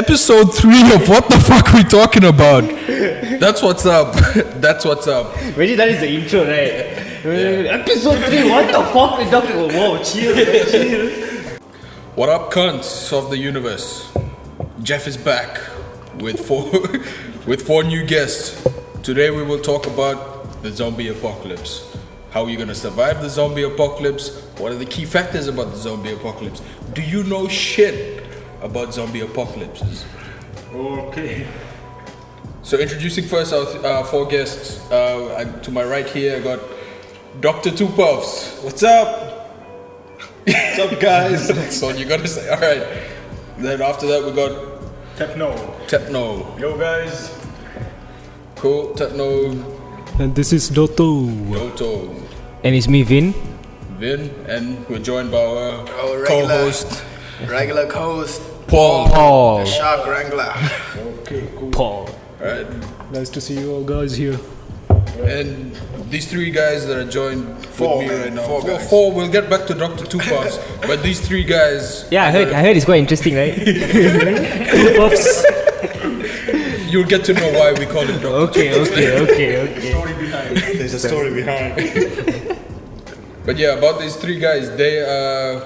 Episode 3 of what the fuck we talking about? That's what's up. That's what's up. Imagine that is the intro, right? Yeah. Episode 3, what the fuck we talking about? Whoa, chill. What up, cunts of the universe? Jeff is back with four new guests. Today we will talk about the zombie apocalypse. How are you gonna survive the zombie apocalypse? What are the key factors about the zombie apocalypse? Do you know shit about zombie apocalypses? Okay. So introducing first our four guests. To my right here, I got Dr. Two Puffs. What's up? What's up, guys? That's all you gotta say. All right. Then after that, we got Tepno. Yo, guys. Cool. Tepno. And this is Doto. And it's me, Vin. And we're joined by our regular co-host, Paul. the Shark Wrangler. Okay, cool. Paul. Alright. Nice to see you all guys here. And these three guys that are joined with me right now. Four. Four. We'll get back to Dr. Two Puffs. But these three guys. Yeah, I heard it's quite interesting, right? Puffs. You'll get to know why we call it Dr. Okay. There's a story behind. But yeah, about these three guys, they are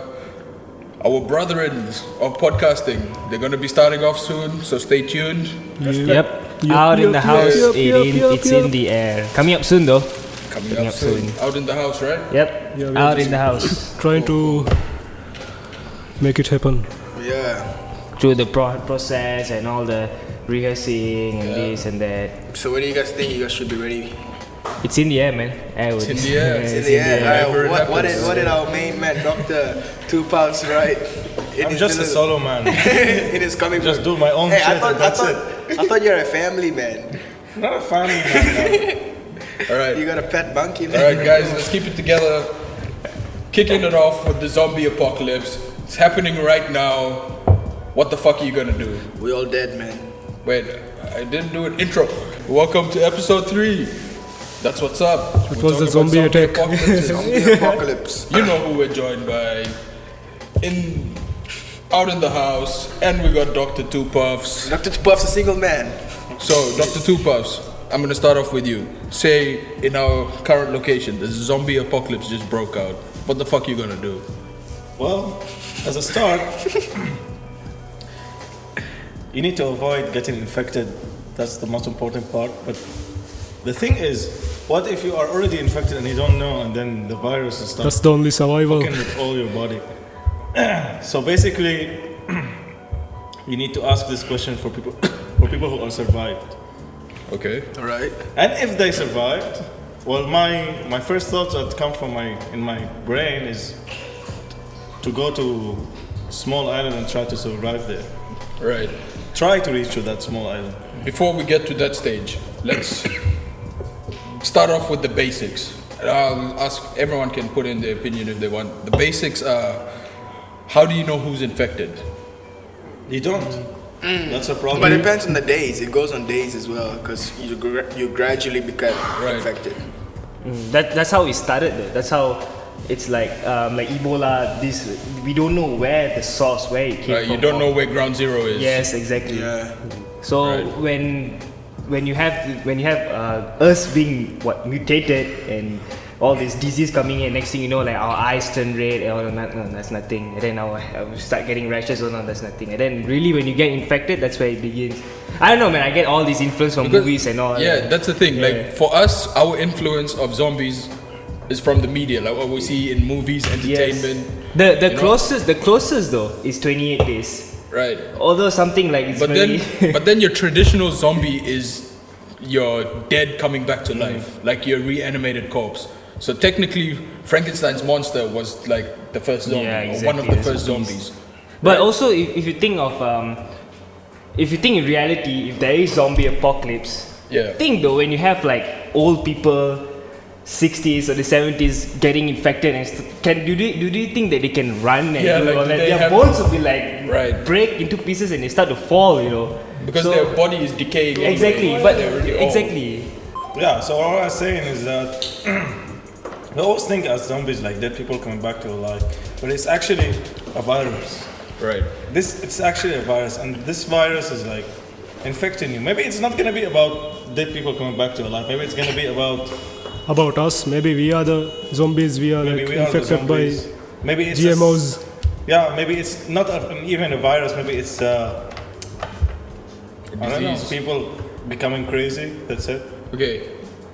our brethren of podcasting. They're going to be starting off soon, so stay tuned. Yep. Out in the house, it's in the air. Coming up soon, though. Coming up soon. Out in the house, right? Yep. Yeah, Out in the house. Trying to make it happen. Yeah. Through the process and all the rehearsing and this and that. So when do you guys think you guys should be ready? It's in the air, man. It's in the air. It's in the air. Whenever it Alright, what happens. did our main man, Dr. Two Puffs, right? I'm just a solo man. It is coming. Just do my own Hey, shit. I and that's it. thought you're a family man. Not a family man. All right. You got a pet monkey, man. Alright guys, let's keep it together. Kicking it off with the zombie apocalypse. It's happening right now. What the fuck are you gonna do? We all dead, man. Wait, I didn't do an intro. Welcome to episode 3. That's what's up. It was the zombie attack. Apocalypses. Zombie apocalypse. You know who we're joined by. Out in the house, and we got Dr. Two Puffs. Dr. Two Puffs, a single man. So, Dr. Two Puffs, I'm gonna start off with you. Say, in our current location, the zombie apocalypse just broke out. What the fuck you gonna do? Well, as a start, you need to avoid getting infected. That's the most important part. But the thing is, what if you are already infected and you don't know, and then the virus is That's the only survival. fucking with all your body? So basically, you need to ask this question for people who are survived. Okay. Alright. And if they survived, well, my first thoughts that come from my brain is to go to small island and try to survive there. Right. Try to reach to that small island. Before we get to that stage, let's start off with the basics. I'll ask, everyone can put in their opinion if they want. The basics are, how do you know who's infected? You don't. That's a problem. But it depends on the days. It goes on days as well, because you gradually become infected. That's how it started, though. That's how it's like Ebola. This we don't know where the source, where it came from. You don't know where ground zero is. Yes, exactly. Yeah. So Right. when you have us being mutated and all this disease coming in, next thing you know, like our eyes turn red. Oh, no, that's nothing. And then I start getting rashes. Oh no, that's nothing. And then really, when you get infected, that's where it begins. I don't know, man. I get all this influence from movies and all. Yeah, that's the thing. Yeah. Like for us, our influence of zombies is from the media, like what we see in movies, entertainment. Yes. The closest though is 28 days. Right. Although something like it's very But then your traditional zombie is your dead coming back to life, like your reanimated corpse. So technically, Frankenstein's monster was like the first zombie, Yeah, or one of the exactly, first zombies. But also, if you think of, if you think in reality, if there is zombie apocalypse, Yeah. think though, when you have like old people, 60s or the 70s getting infected, and do you think that they can run and Yeah, do like, all do that? they Their have- bones will be like Right. break into pieces and they start to fall, you know. Because So- their body is decaying. anyway. exactly, but They're already old. exactly. Yeah, so what I was saying is that we always think as zombies like dead people coming back to life, but it's actually a virus. Right. It's actually a virus, and this virus is like infecting you. Maybe it's not gonna be about dead people coming back to life. Maybe it's gonna be about us. Maybe we are the zombies. We are maybe like we are the infected by zombies. Maybe it's GMOs. yeah, maybe it's not even a virus. Maybe it's I don't know, disease. people becoming crazy. That's it. Okay,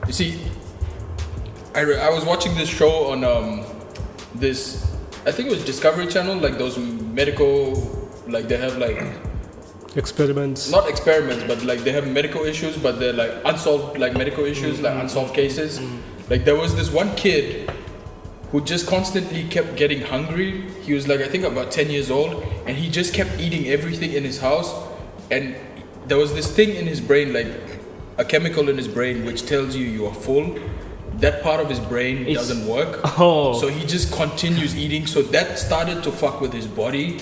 you see, I was watching this show on this, I think it was Discovery Channel, like those medical, like they have like Experiments. not experiments, but like they have medical issues, but they're like unsolved like medical issues, like unsolved cases. Like there was this one kid who just constantly kept getting hungry. He was like I think about 10 years old, and he just kept eating everything in his house, and there was this thing in his brain, like a chemical in his brain which tells you are full. That part of his brain doesn't work. Oh. So he just continues eating. So that started to fuck with his body.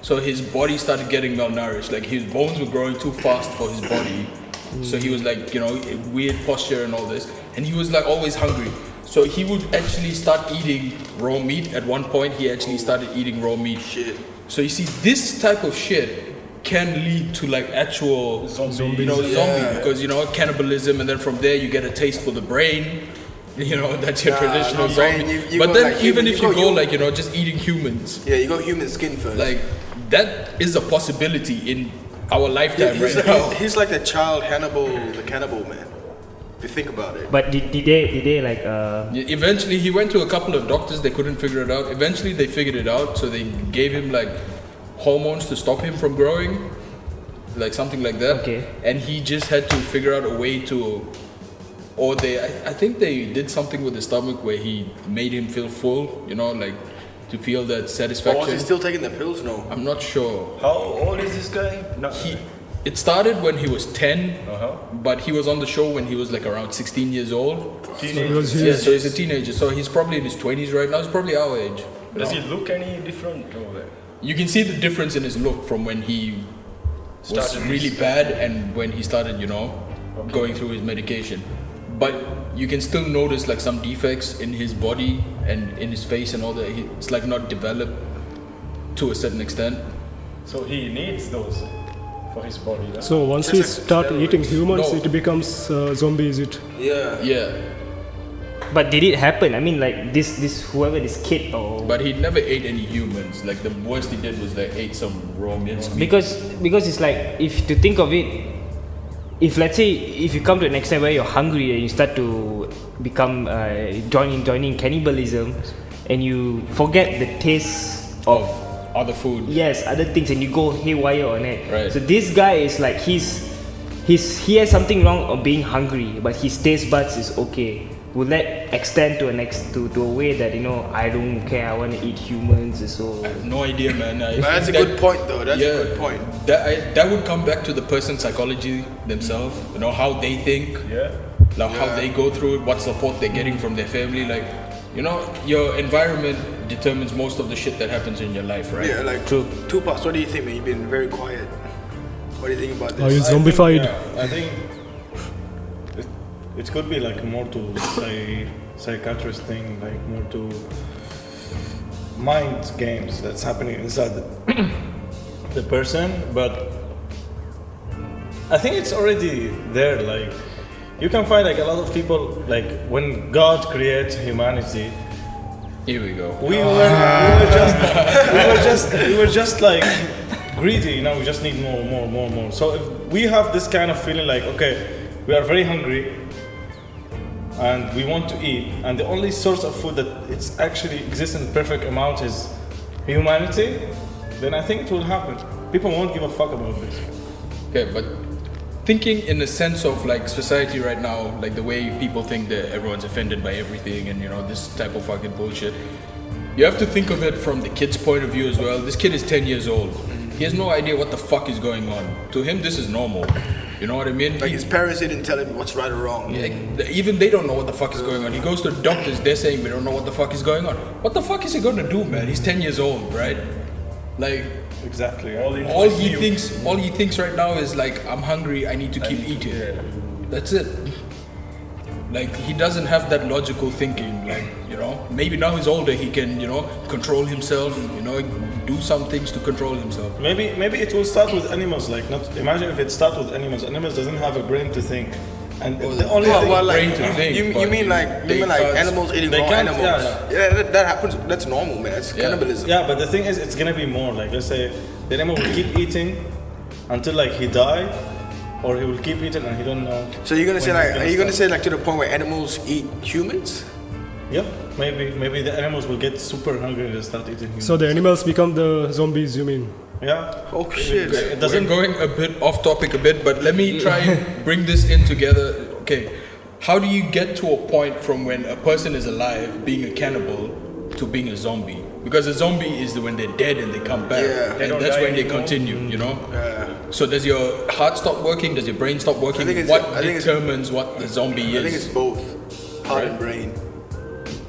So his body started getting malnourished. Like his bones were growing too fast for his body. So he was like, weird posture and all this. And he was like always hungry. So he would actually start eating raw meat. At one point, he actually started eating raw meat. Shit. So you see, this type of shit can lead to like actual zombie, because cannibalism, and then from there you get a taste for the brain. That's your traditional no, zombie. you But go then like even human- if you you go go human. like just eating humans, Yeah, you go human skin first. like that is a possibility in our lifetime right now. He's like the child Hannibal, the cannibal man. If you think about it. But did they like Eventually, he went to a couple of doctors. They couldn't figure it out. Eventually, they figured it out. So they gave him like hormones to stop him from growing, like something like that. Okay. And he just had to figure out a way to, or I think they did something with his stomach where he made him feel full. Like to feel that Or satisfaction. was he still taking the pills? No. I'm not sure. How old is this guy? No. It started when he was 10, Uh-huh. but he was on the show when he was like around 16 years old. Because Yeah, so he's a teenager. So he's probably in his 20s right now. He's probably our age. Does he look any different? Or You can see the difference in his look from when he was Started really his- bad and when he started, going through his medication. But you can still notice like some defects in his body and in his face and all that. It's like not developed to a certain extent. So he needs those for his body. Yeah? So once Just we like start steroids. eating humans, No. it becomes zombies. Yeah. Yeah, but did it happen? I mean like this whoever this kid or but he never ate any humans. Like the worst he did was like ate some raw mince meat. because it's like if to think of it, if let's say if you come to an extent where you're hungry and you start to become joining cannibalism and you forget the taste of Other food. yes other things and you go haywire on it. Right. So this guy is like he has something wrong of being hungry, but his taste buds is okay. Will that extend to a way that I don't care, I want to eat humans? So I have no idea, man. But that's a good point, though. That's a good point. That would come back to the person's psychology themselves. How they think, Yeah. like how they go through it, what support they're getting from their family. Like, your environment determines most of the shit that happens in your life, right? Yeah, like True. Tupac, what do you think, man? You've been very quiet. What do you think about Are you this? zombified? I think it could be like more to psychiatrist thing, like more to mind games that's happening inside the person. But I think it's already there. Like you can find like a lot of people, like when God creates humanity, Here we go. we were just like greedy, we just need more. So if we have this kind of feeling like, okay, we are very hungry and we want to eat, and the only source of food that it's actually exists in perfect amount is humanity, then I think it will happen. People won't give a fuck about this. Okay, but thinking in the sense of like society right now, like the way people think that everyone's offended by everything and this type of fucking bullshit, you have to think of it from the kid's point of view as well. This kid is 10 years old. He has no idea what the fuck is going on. To him, this is normal. You know what I mean? Like his parents didn't tell him what's right or wrong. Even they don't know what the fuck is going on. He goes to the doctors, they're saying we don't know what the fuck is going on. What the fuck is he gonna do, man? He's 10 years old, right? Like, Exactly. all he thinks right now is like, I'm hungry, I need to keep eating. That's it. Like, he doesn't have that logical thinking. Like, maybe now he's older, he can, control himself, do some things to control himself. Maybe it will start with animals. Like, not imagine if it starts with animals. Animals doesn't have a brain to think, and the only thing. brain to think, you but mean like animals eating they raw can't- animals? yeah, Yeah, that happens. That's normal, man. That's cannibalism. Yeah, but the thing is, it's gonna be more. Like, let's say the animal will keep eating until like he die, or he will keep eating and he don't know. So you're gonna say when like, he's are you gonna stop. say like to the point where animals eat humans? Yeah, maybe the animals will get super hungry and start eating humans. So the animals become the zombies, you mean? yeah. Oh shit! It We're doesn't. going a bit off topic a bit, but let me try and bring this in together. Okay, how do you get to a point from when a person is alive, being a cannibal, to being a zombie? Because a zombie is when they're dead and they come back, Yeah. They and don't that's die when they anymore. continue. You know. Yeah. So does your heart stop working? Does your brain stop working? think it's- What I think it's- determines what the zombie I think it's is? both heart and brain.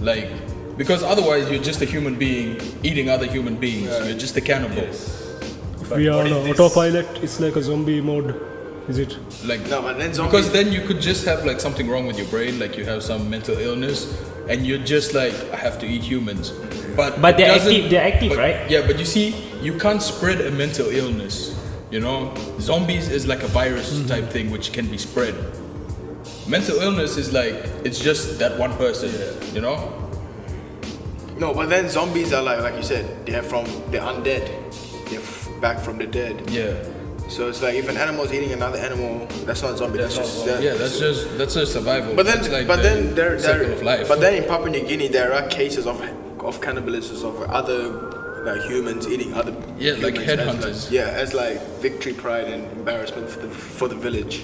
Like, because otherwise you're just a human being eating other human beings. You're just a cannibal. If But we are what on is this? autopilot, it's like a zombie mode, is it? Like, No, but then zombies. because then you could just have like something wrong with your brain, like you have some mental illness, and you're just like, I have to eat humans. But But it they're doesn't- active- they're active, but- right? Yeah, but you see, you can't spread a mental illness. You know, zombies is like a virus type thing which can be spread. Mental illness is like it's just that one person. You know. No, but then zombies are like you said, they're undead. They're back from the dead. Yeah. So it's like if an animal is eating another animal, that's not zombie. That's just that. Yeah, that's just survival. But then, That's like but the then circle of life. but then in Papua New Guinea there are cases of cannibalism of other like humans eating other Yeah, like humans as, headhunters. as like victory, pride, and embarrassment for the village.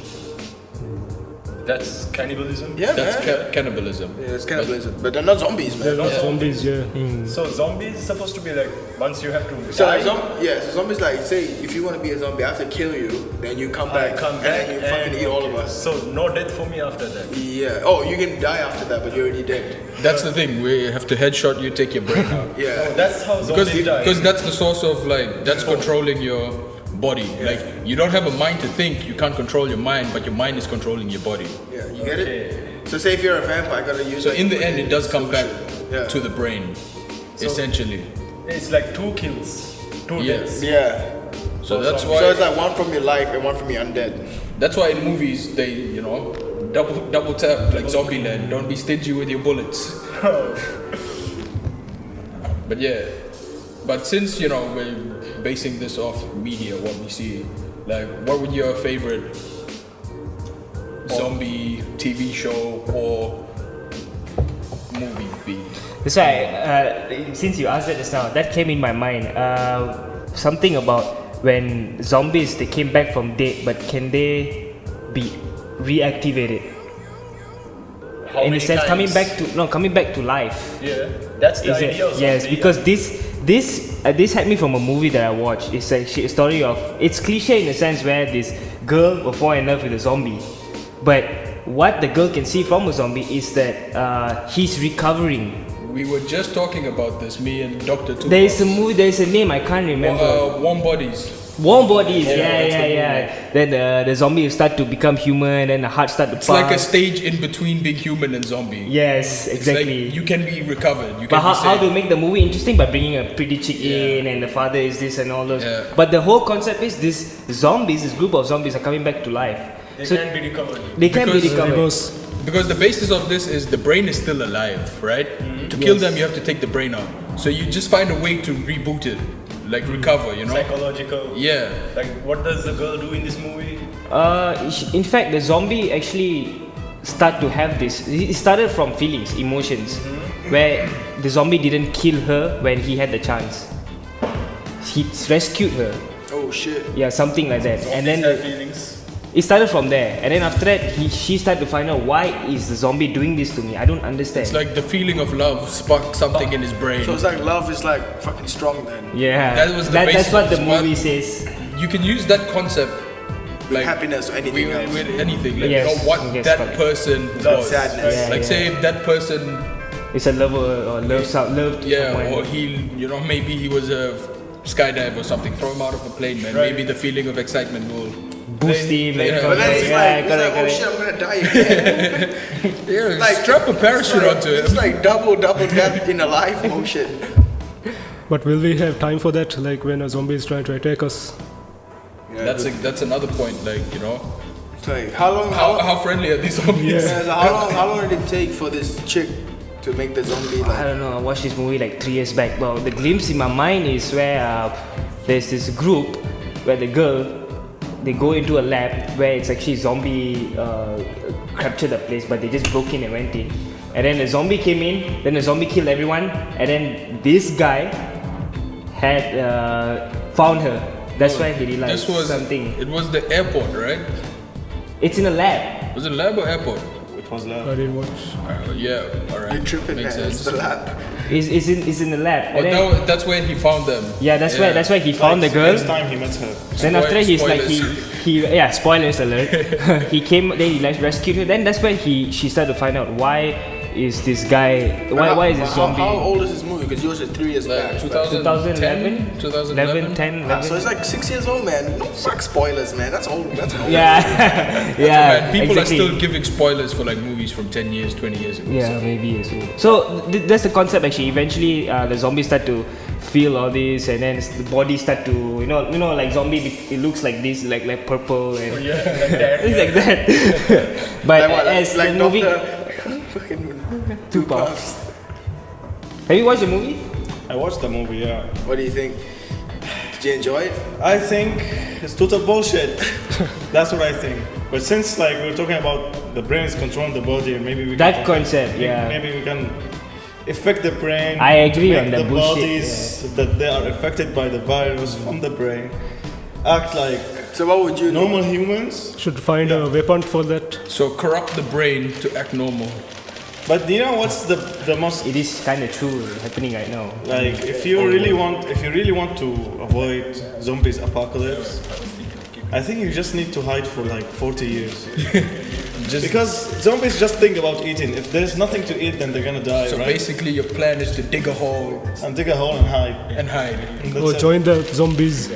That's cannibalism. Yeah, That's man. cannibalism. Yeah, it's cannibalism, but they're not zombies, man. They're not zombies, yeah. So zombies is supposed to be like once you have to So die. so zombies like say if you want to be a zombie, I have to kill you, then you come back, come and back then you fucking eat all of us. So no death for me after that. Yeah. Oh, you can die after that, but you're already dead. That's the thing. We have to headshot you, take your brain out. Yeah. That's how Because zombies die. that's the source of like that's controlling your body. Like you don't have a mind to think, you can't control your mind, but your mind is controlling your body. Yeah. You get it? So say if you're a vampire, gotta use. So in the end, it does come back Yeah. to the brain, essentially. It's like 2 kills, 2 Yeah. deaths. Yeah. So that's So it's why like one from your life and one from your undead. that's why in movies they double tap like Zombieland. Don't be stingy with your bullets. But yeah, but since we're basing this off media, what we see, like what would your favorite zombie TV show or movie be? That's why, since you asked that just now, that came in my mind. Something about when zombies they came back from dead, but can they be reactivated? How In many a sense, times? coming back to life. Yeah, that's the Is it? idea of Yes, zombie. because this had me from a movie that I watched. It's a story of, it's cliche in a sense where this girl will fall in love with a zombie, but what the girl can see from a zombie is that he's recovering. We were just talking about this, me and Dr. Two. There is a movie, there is a name I can't remember. Warm Bodies. Warm bodies, that's yeah. the Then the zombie will start to become human, then the heart start to It's pump. like a stage in between being human and zombie. Yes, It's like exactly. you can be recovered. You But can how be they saved. make the movie interesting by bringing a pretty chick in, and the father is this and all those. Yeah. But the whole concept is this group of zombies are coming back to life. They So can be recovered. they can be Because- recovered. Because Because the basis of this is the brain is still alive, right? To kill them, you have to take the brain out. So you just find a way to reboot it, like recover, Psychological. Yeah. Like what does the girl do in this movie? In fact, the zombie actually start to have this. It started from feelings, emotions, where the zombie didn't kill her when he had the chance. He rescued her. Oh shit. Yeah, something like that. And then Have feelings. it started from there. And then after that, she started to find out why is the zombie doing this to me. I don't understand. It's like the feeling of love sparked something in his brain. So it's like love is like fucking strong then. yeah, That was the that's basis what of the this movie one. says. You can use that concept like Happiness or anything else. with anything. Like Yes, what yes, that correct. person was. Sadness. Yeah, Like yeah. say if that person, It's a lover or love someone. or he, maybe he was a skydive or something. Throw him out of a plane, man. Right. Maybe the feeling of excitement will. boost him. Yeah. And But then it's like, correct, oh correct. shit, I'm gonna die again. Yeah, Like- strap a parachute onto It's him. like double death in a life. Oh shit. But will we have time for that? Like when a zombie is trying to attack us? Yeah, That's another point. Like, you know, it's like how long? how friendly are these zombies? Yeah, so how long did it take for this chick to make the zombie? I Like, don't know. I watched this movie like 3 years back. Well, the glimpse in my mind is where there's this group where the girl, they go into a lab where it's actually zombie captured the place, but they just broke in and went in. And then the zombie came in, then the zombie killed everyone, and then this guy had found her. That's why he realized something. It was the airport, right? It's in a lab. Was it lab or airport? It was I love. didn't watch. Yeah, alright. you tripping, Makes man. It's sense. the lab. It's in the lab. Well, And then, that's where he found them. yeah, that's why he found the girl. Next time he met her. Then after that, he's like Spoilers. he yeah, spoilers alert. He came, then he like rescued her. Then that's where she started to find out why is this guy, why is this zombie? How old is this movie? Because yours is 3 years Like back. 2011? 2011? 10, 11. So it's like 6 years old, man. No fuck spoilers, man. That's old. That's an old. Yeah, yeah. Man, people exactly. are still giving spoilers for like movies from 10 years, 20 years ago. Yeah, maybe as well. So that's the concept actually. Eventually, the zombies start to feel all this, and then the body start to you know like zombie. It looks like this, like purple and Yeah, like that. it's like that. But Like what? as Like the movie, fucking two puffs. Have you watched the movie? I watched the movie, yeah. What do you think? Did you enjoy it? I think it's total bullshit. That's what I think. But since like we're talking about the brain is controlling the body, and maybe we That can, concept, yeah. Maybe we can affect the brain. I agree make on the the bullshit, bodies that they are affected by the virus from the brain act like So what would you do? normal humans. Should find a weapon for that. So corrupt the brain to act normal. But you know what's the most It is kind of true happening right now. like if you really want to avoid zombies apocalypse, I think you just need to hide for like 40 years. Because zombies just think about eating. If there's nothing to eat, then they're gonna die, So right? basically, your plan is to dig a hole And dig a hole and hide. and hide. And Or that's it. join the zombies.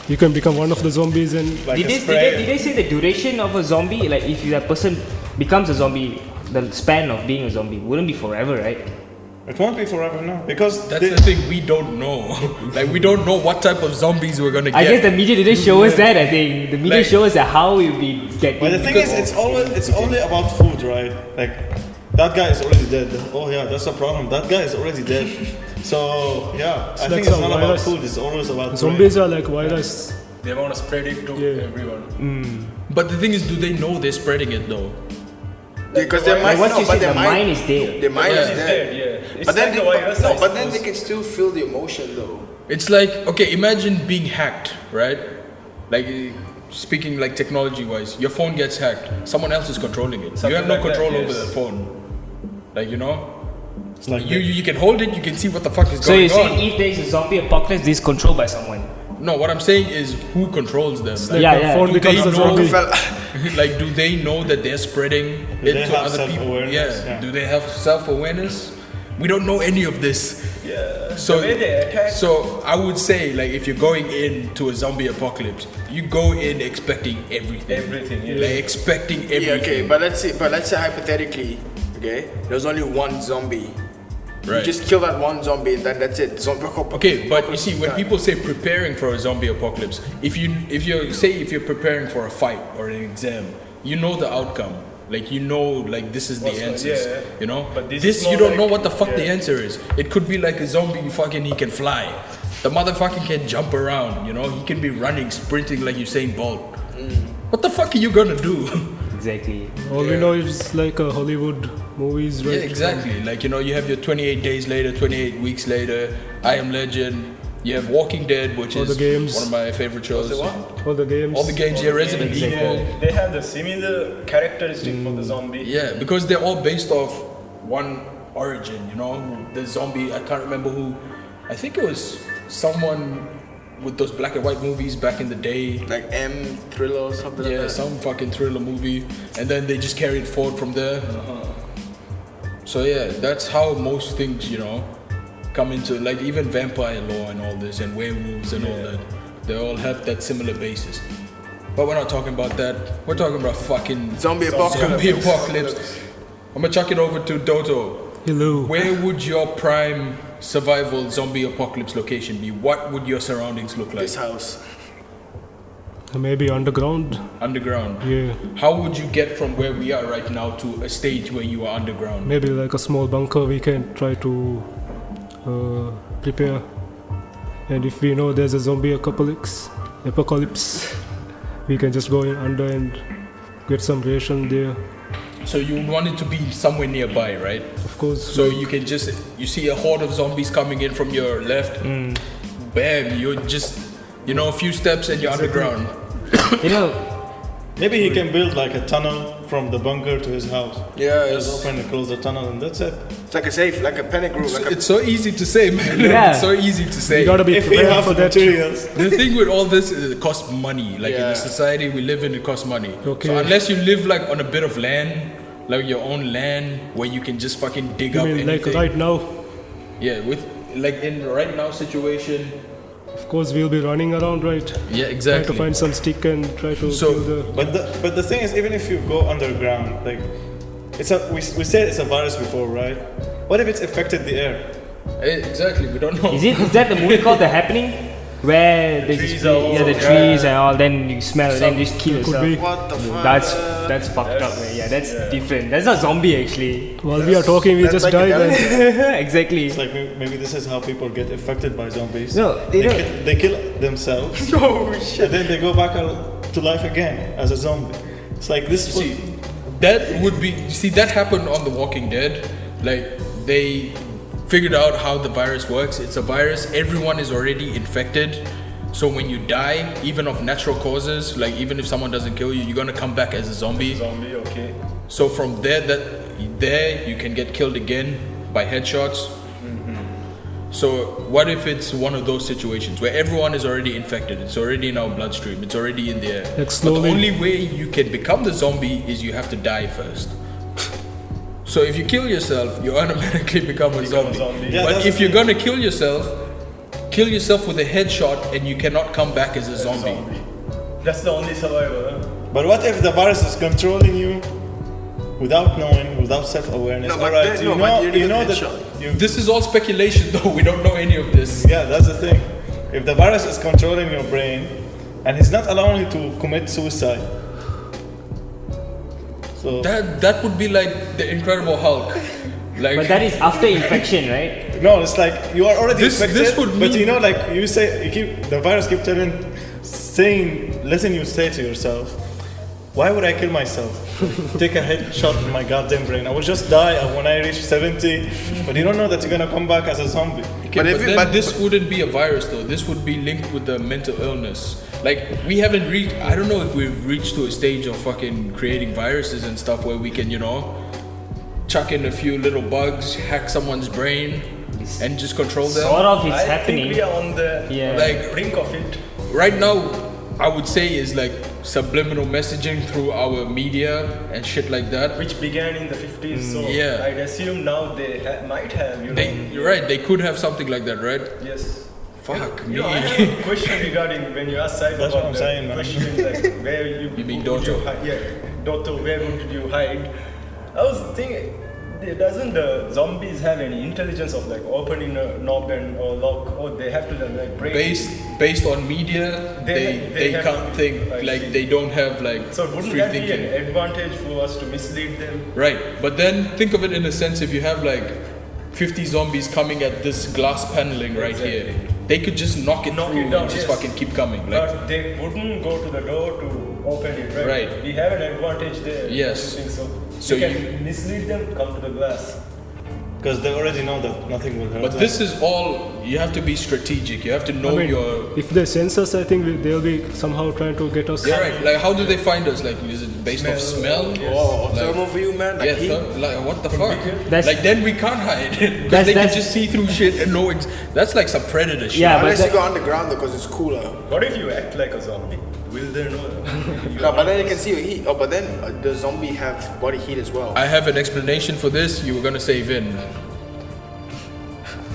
You can become one of the zombies and Like Did a they, spray. did they say the duration of a zombie? Like if that person becomes a zombie, the span of being a zombie wouldn't be forever, right? It won't be forever now because That's they- the thing, we don't know. Like, we don't know what type of zombies we're gonna get. I guess the media didn't show us that. I think the media Like- shows us that how we'll be getting. But the thing is, it's only about food, right? Like that guy is already dead. Oh yeah, that's a problem. That guy is already dead. So yeah, I like think it's some not about virus. food. It's always about zombies are like virus. They want to spread it to Yeah. everyone. But the thing is, do they know they're spreading it though? Because their mind, Like what you but said, their the mind is dead. Their mind Yeah. is It's dead. dead, yeah. It's But then, like the virus, I but then suppose. they can still feel the emotion though. It's like, okay, imagine being hacked, right? Like, speaking like technology-wise, your phone gets hacked. Someone else is controlling it. Something you have no like that, control over yes. the phone. Like, you know? It's like You can hold it, you can see what the fuck is So going you saying on. if there is a zombie apocalypse, this is controlled by someone? No, what I'm saying is who controls them. Like, Yeah, the yeah. phone Do becomes they a know- zombie. Fella- like, do they know that they're spreading Do it they to have other people? self-awareness? Yeah. Do they have self-awareness? We don't know any of this. Yeah. So, the way they attack. so I would say, like, if you're going into a zombie apocalypse, you go in expecting everything. Everything, yeah. Like, expecting everything. Yeah, okay, but let's say hypothetically, okay, there's only one zombie. Right. You just kill that one zombie and then that's it. Zombie Okay, but you see, when people say preparing for a zombie apocalypse, if you're preparing for a fight or an exam, you know the outcome. Like, you know, like, this is the What's- answers. yeah. You know, But this this is you more don't like- know what the fuck the yeah. answer is. It could be like a zombie. Fucking, he can fly. The motherfucker can jump around. You know, he can be running, sprinting like Usain Bolt. What the fuck are you gonna do? Exactly. All we know is like Hollywood movies, right? Yeah, exactly. Like, you know, you have your 28 days later, 28 weeks later, I Am Legend. You have Walking Dead, which All is the games. one of my favorite shows. All the games. All the games, yeah, Resident games, Evil. They have the similar characteristic for the zombie. Yeah, because they're all based off one origin, you know? The zombie, I can't remember who. I think it was someone with those black and white movies back in the day. like M thriller or something Yeah, like that. some fucking thriller movie. And then they just carried forward from there. So yeah, that's how most things, you know, come into, like, even vampire lore and all this, and werewolves and all that. They all have that similar basis. But we're not talking about that. We're talking about fucking Zombie apocalypse. zombie apocalypse. I'm gonna chuck it over to Doto. Hello. Where would your prime survival zombie apocalypse location be, what would your surroundings look like? This house. Maybe underground. Underground. Yeah. How would you get from where we are right now to a stage where you are underground? Maybe like a small bunker we can try to prepare. And if we know there's a zombie apocalypse, we can just go in under and get some ration there. So you would want it to be somewhere nearby, right? Of course. So you can just, you see a horde of zombies coming in from your left, bam, you're just, a few steps and you're underground. Maybe he can build like a tunnel from the bunker to his house. Yeah, Just open and close the tunnel and that's it. it's like a safe, like a panic room. Like It's so easy to say, man. Yeah. It's so easy to say. You gotta be If we prepared have for the that. materials. The thing with all this is it costs money. Like in Yeah. the society we live in, it costs money. Okay. So unless you live like on a bit of land, like your own land, where you can just fucking dig You up mean anything. like right now? Yeah, with like in right now situation. Of course, we'll be running around, right? Yeah, Try exactly. to find some stick and try to So- kill the. But the thing is, even if you go underground, like we said it's a virus before, right? What if it's affected the air? Exactly, we don't know. Is that the movie called The Happening? Where the trees are all- the trees and all, then you smell and then you just kill It could yourself. be. what the fuck? That's fucked up, man. Yeah, that's different. That's not zombie actually. While we are talking, we that's just like a died. And Exactly. It's like maybe this is how people get affected by zombies. No, they don't. They kill themselves. Oh shit. And then they go back to life again as a zombie. It's like this. See, that would be. See, that happened on The Walking Dead. Like they figured out how the virus works. It's a virus. Everyone is already infected. So when you die, even of natural causes, like even if someone doesn't kill you, you're gonna come back as a zombie. Zombie, okay. So from there you can get killed again by headshots. So what if it's one of those situations where everyone is already infected? It's already in our bloodstream. It's already in the air. Like But the slowly- only way you can become the zombie is you have to die first. So if you kill yourself, you automatically become a zombie. zombie. Yeah, But that's if the you're gonna kill yourself with a headshot and you cannot come back as a zombie. That's the only survivor. Huh? But what if the virus is controlling you without knowing, without self-awareness? No, but Alright, then- no, but you need you a know that headshot. you. This is all speculation though, we don't know any of this. Yeah, that's the thing. If the virus is controlling your brain and it's not allowing you to commit suicide, so That would be like the Incredible Hulk. Like But that is after infection, right? no, it's like you are already This infected. would but mean- you know, like the virus keep letting you say to yourself, why would I kill myself? Take a headshot in my goddamn brain. I will just die when I reach 70. But you don't know that you're gonna come back as a zombie. Okay, but this wouldn't be a virus though. This would be linked with the mental illness. Like we haven't reached. I don't know if we've reached to a stage of fucking creating viruses and stuff where we can, chuck in a few little bugs, hack someone's brain, and just control them. Sort of, it's I happening. think we are on the Yeah. Like- brink of it. Right now, I would say is like subliminal messaging through our media and shit like that. Which began in the 50s, so yeah. I'd assume now they might have, You're right. They could have something like that, right? Yes. Fuck You know, I me. have a question regarding when you asked Saif That's about what I'm the saying, man. question like where you mean would Doto? Yeah, Doto, where would you hide? I was thinking, doesn't the zombies have any intelligence of like opening a knob or lock, or they have to like break? Based on media, They they have- can't think I like see. they don't have like So wouldn't free that thinking. be an advantage for us to mislead them? Right, but then think of it in a sense if you have like 50 zombies coming at this glass paneling right here, they could just knock it Knock through it down, and just yes. fucking keep coming. Like, But they wouldn't go to the door to open it, right? Right. We have an advantage there. Yes. I think so. So We can mislead them, come to the glass. Because they already know that nothing will hurt but them. this is all you have to be strategic. You have to know your. if they sense us, I think they'll be somehow trying to get us. Yeah, right. Like, how do they find us? Like, is it based off smell? Oh, Like- thermal view, man. Like Yeah, heat. like what the fuck? That's- Like then we can't hide because That's- they can that's- just see through shit and know. That's like some predator shit. Yeah, but Unless you that- go underground because it's cooler. What if you act like a zombie? Will they know? No, but then you can see your heat. Oh, but then the zombie have body heat as well. I have an explanation for this. You were gonna say Vin.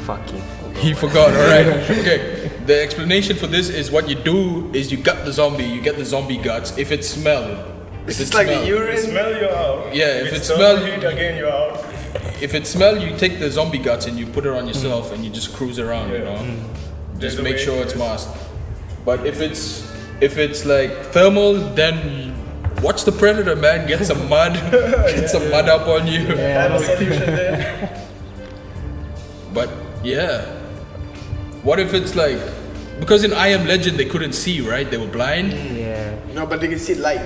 Fucking. He forgot. All right. Okay. The explanation for this is what you do is you gut the zombie. You get the zombie guts. If it smell, It's if just it like smell- the urine. Smell, you're out. Yeah, if it's it smell- heat again, you're out. if it smell, you take the zombie guts and you put it on yourself and you just cruise around, you know. Just make sure it's masked. But if it's like thermal, then watch the predator, man. Get some mud, get some mud up on you. Have a solution there. But yeah, what if it's like, because in I Am Legend they couldn't see, right? They were blind, Yeah. No, but they can see light.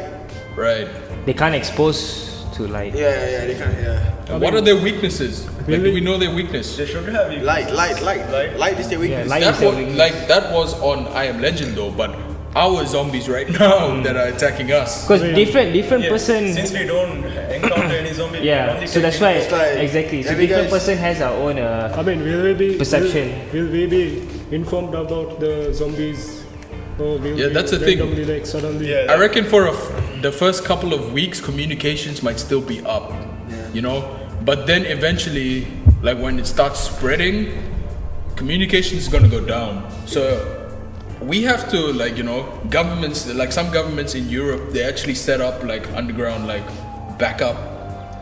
right? They can't expose to light. Yeah, they can. Yeah. And what are their weaknesses? Like, do Really? we know their weakness? They should have you. Light is their weakness. light. That is their was, weakness. like that was on I Am Legend though, but our zombies right now that are attacking us. Because different Yeah, person. Since we don't encounter any zombie. Yeah. only So that's can- why It's like- exactly. So Have you different guys- person has our own. I mean, will we be Perception. Will we be informed about the zombies? Or will Yeah, we that's the thing. randomly, like suddenly? Yeah. I reckon for the first couple of weeks, communications might still be up, you know. But then eventually, like when it starts spreading, communication is gonna go down. So we have to, like, you know, governments, like some governments in Europe, they actually set up like underground, like backup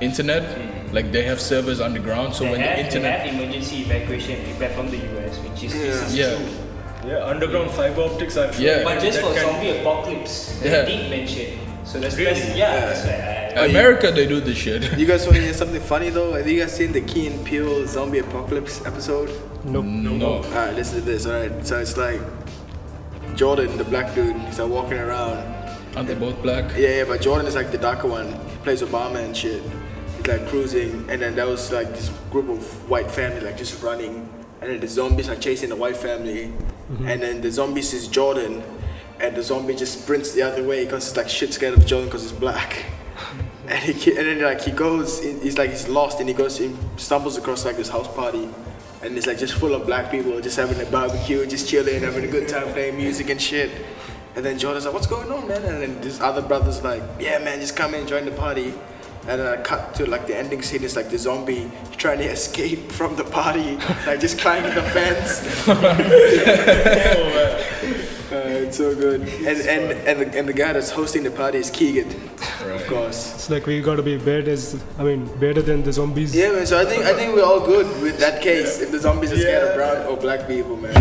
internet. Like they have servers underground, so when the They internet, have emergency evacuation prepared from the US, which is this is yeah, true. Yeah, underground fiber optics. I'm sure. Yeah. But just that for can- zombie apocalypse, Yeah. they did mention. So that's Really? that's why America they do this shit. You guys want to hear something funny though? Have you guys seen the Key and Peele zombie apocalypse episode? Nope. No. Alright, listen to this. Alright, so it's like Jordan, the black dude, he's like walking around. Aren't they both black? Yeah, but Jordan is like the darker one. He plays Obama and shit. He's like cruising, and then there was like this group of white family like just running, and then the zombies are chasing the white family, and then the zombie sees Jordan, and the zombie just sprints the other way because he's like shit scared of Jordan because he's black. And then like he goes, he's lost, and he stumbles across like this house party, and it's like just full of black people just having a barbecue, just chilling, having a good time, playing music and shit. And then Jordan's like, "What's going on, man?" And then this other brother's like, "Yeah, man, just come in, join the party." And then I cut to like the ending scene. It's like the zombie trying to escape from the party, like just climbing the fence. It's so good. And the guy that's hosting the party is Keegan, of course. It's like we gotta be better than the zombies. Yeah, man. So I think we're all good with that case. If the zombies are scared of brown or black people, man.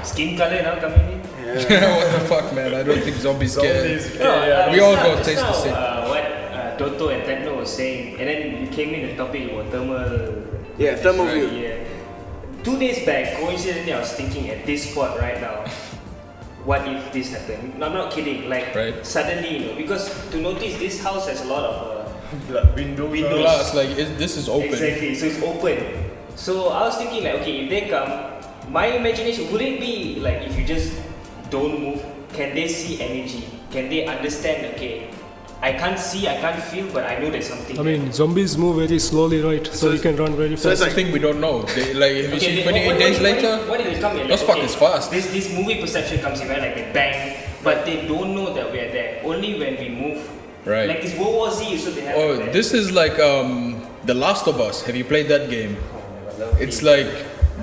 skin color now coming in. Yeah. What the fuck, man? I don't think zombies care. No, We all just go now- taste just the same. now, what Doto and Tepno was saying, and then you came in the topic about thermal. Yeah, thermal Right. view. Yeah. 2 days back, coincidentally, I was thinking at this spot right now, what if this happened? No, I'm not kidding. Like Right. suddenly, because to notice this house has a lot of Windows. Glass, like this is open. exactly, so it's open. So I was thinking like, okay, if they come, my imagination would it be like if you just don't move, can they see energy? Can they understand? Okay, I can't see, I can't feel, but I know there's something. I mean, zombies move very slowly, right? So you can run very So fast. that's the thing we don't know. They, like, have you seen they- 28 days later? What if they come and Those like, fuckers fast. This movie perception comes in, right? Like they bang, but they don't know that we're there. Only when we move. Right. Like this World War Z, so they have. Oh, that. this is like The Last of Us. Have you played that game? It's like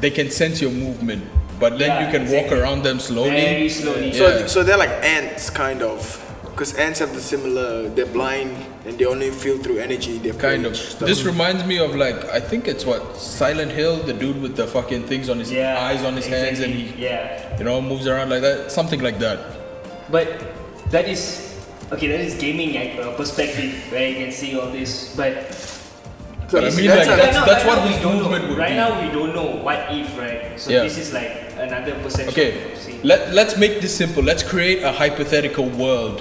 they can sense your movement, but then Yeah, you can exactly. walk around them slowly. Very slowly. Yeah. So they're like ants, kind of. Because ants have the similar, they're blind and they only feel through energy. They're Kind of. stuff. This reminds me of like I think it's what Silent Hill, the dude with the fucking things on his eyes on his hands, and he moves around like that. Something like that. But that is gaming perspective where you can see all this. But So I this- mean, that's like, a- that's what now his we don't movement know. would Right be. now we don't know what if, right? So Yeah. this is like another perception. Okay, See. let's make this simple. Let's create a hypothetical world.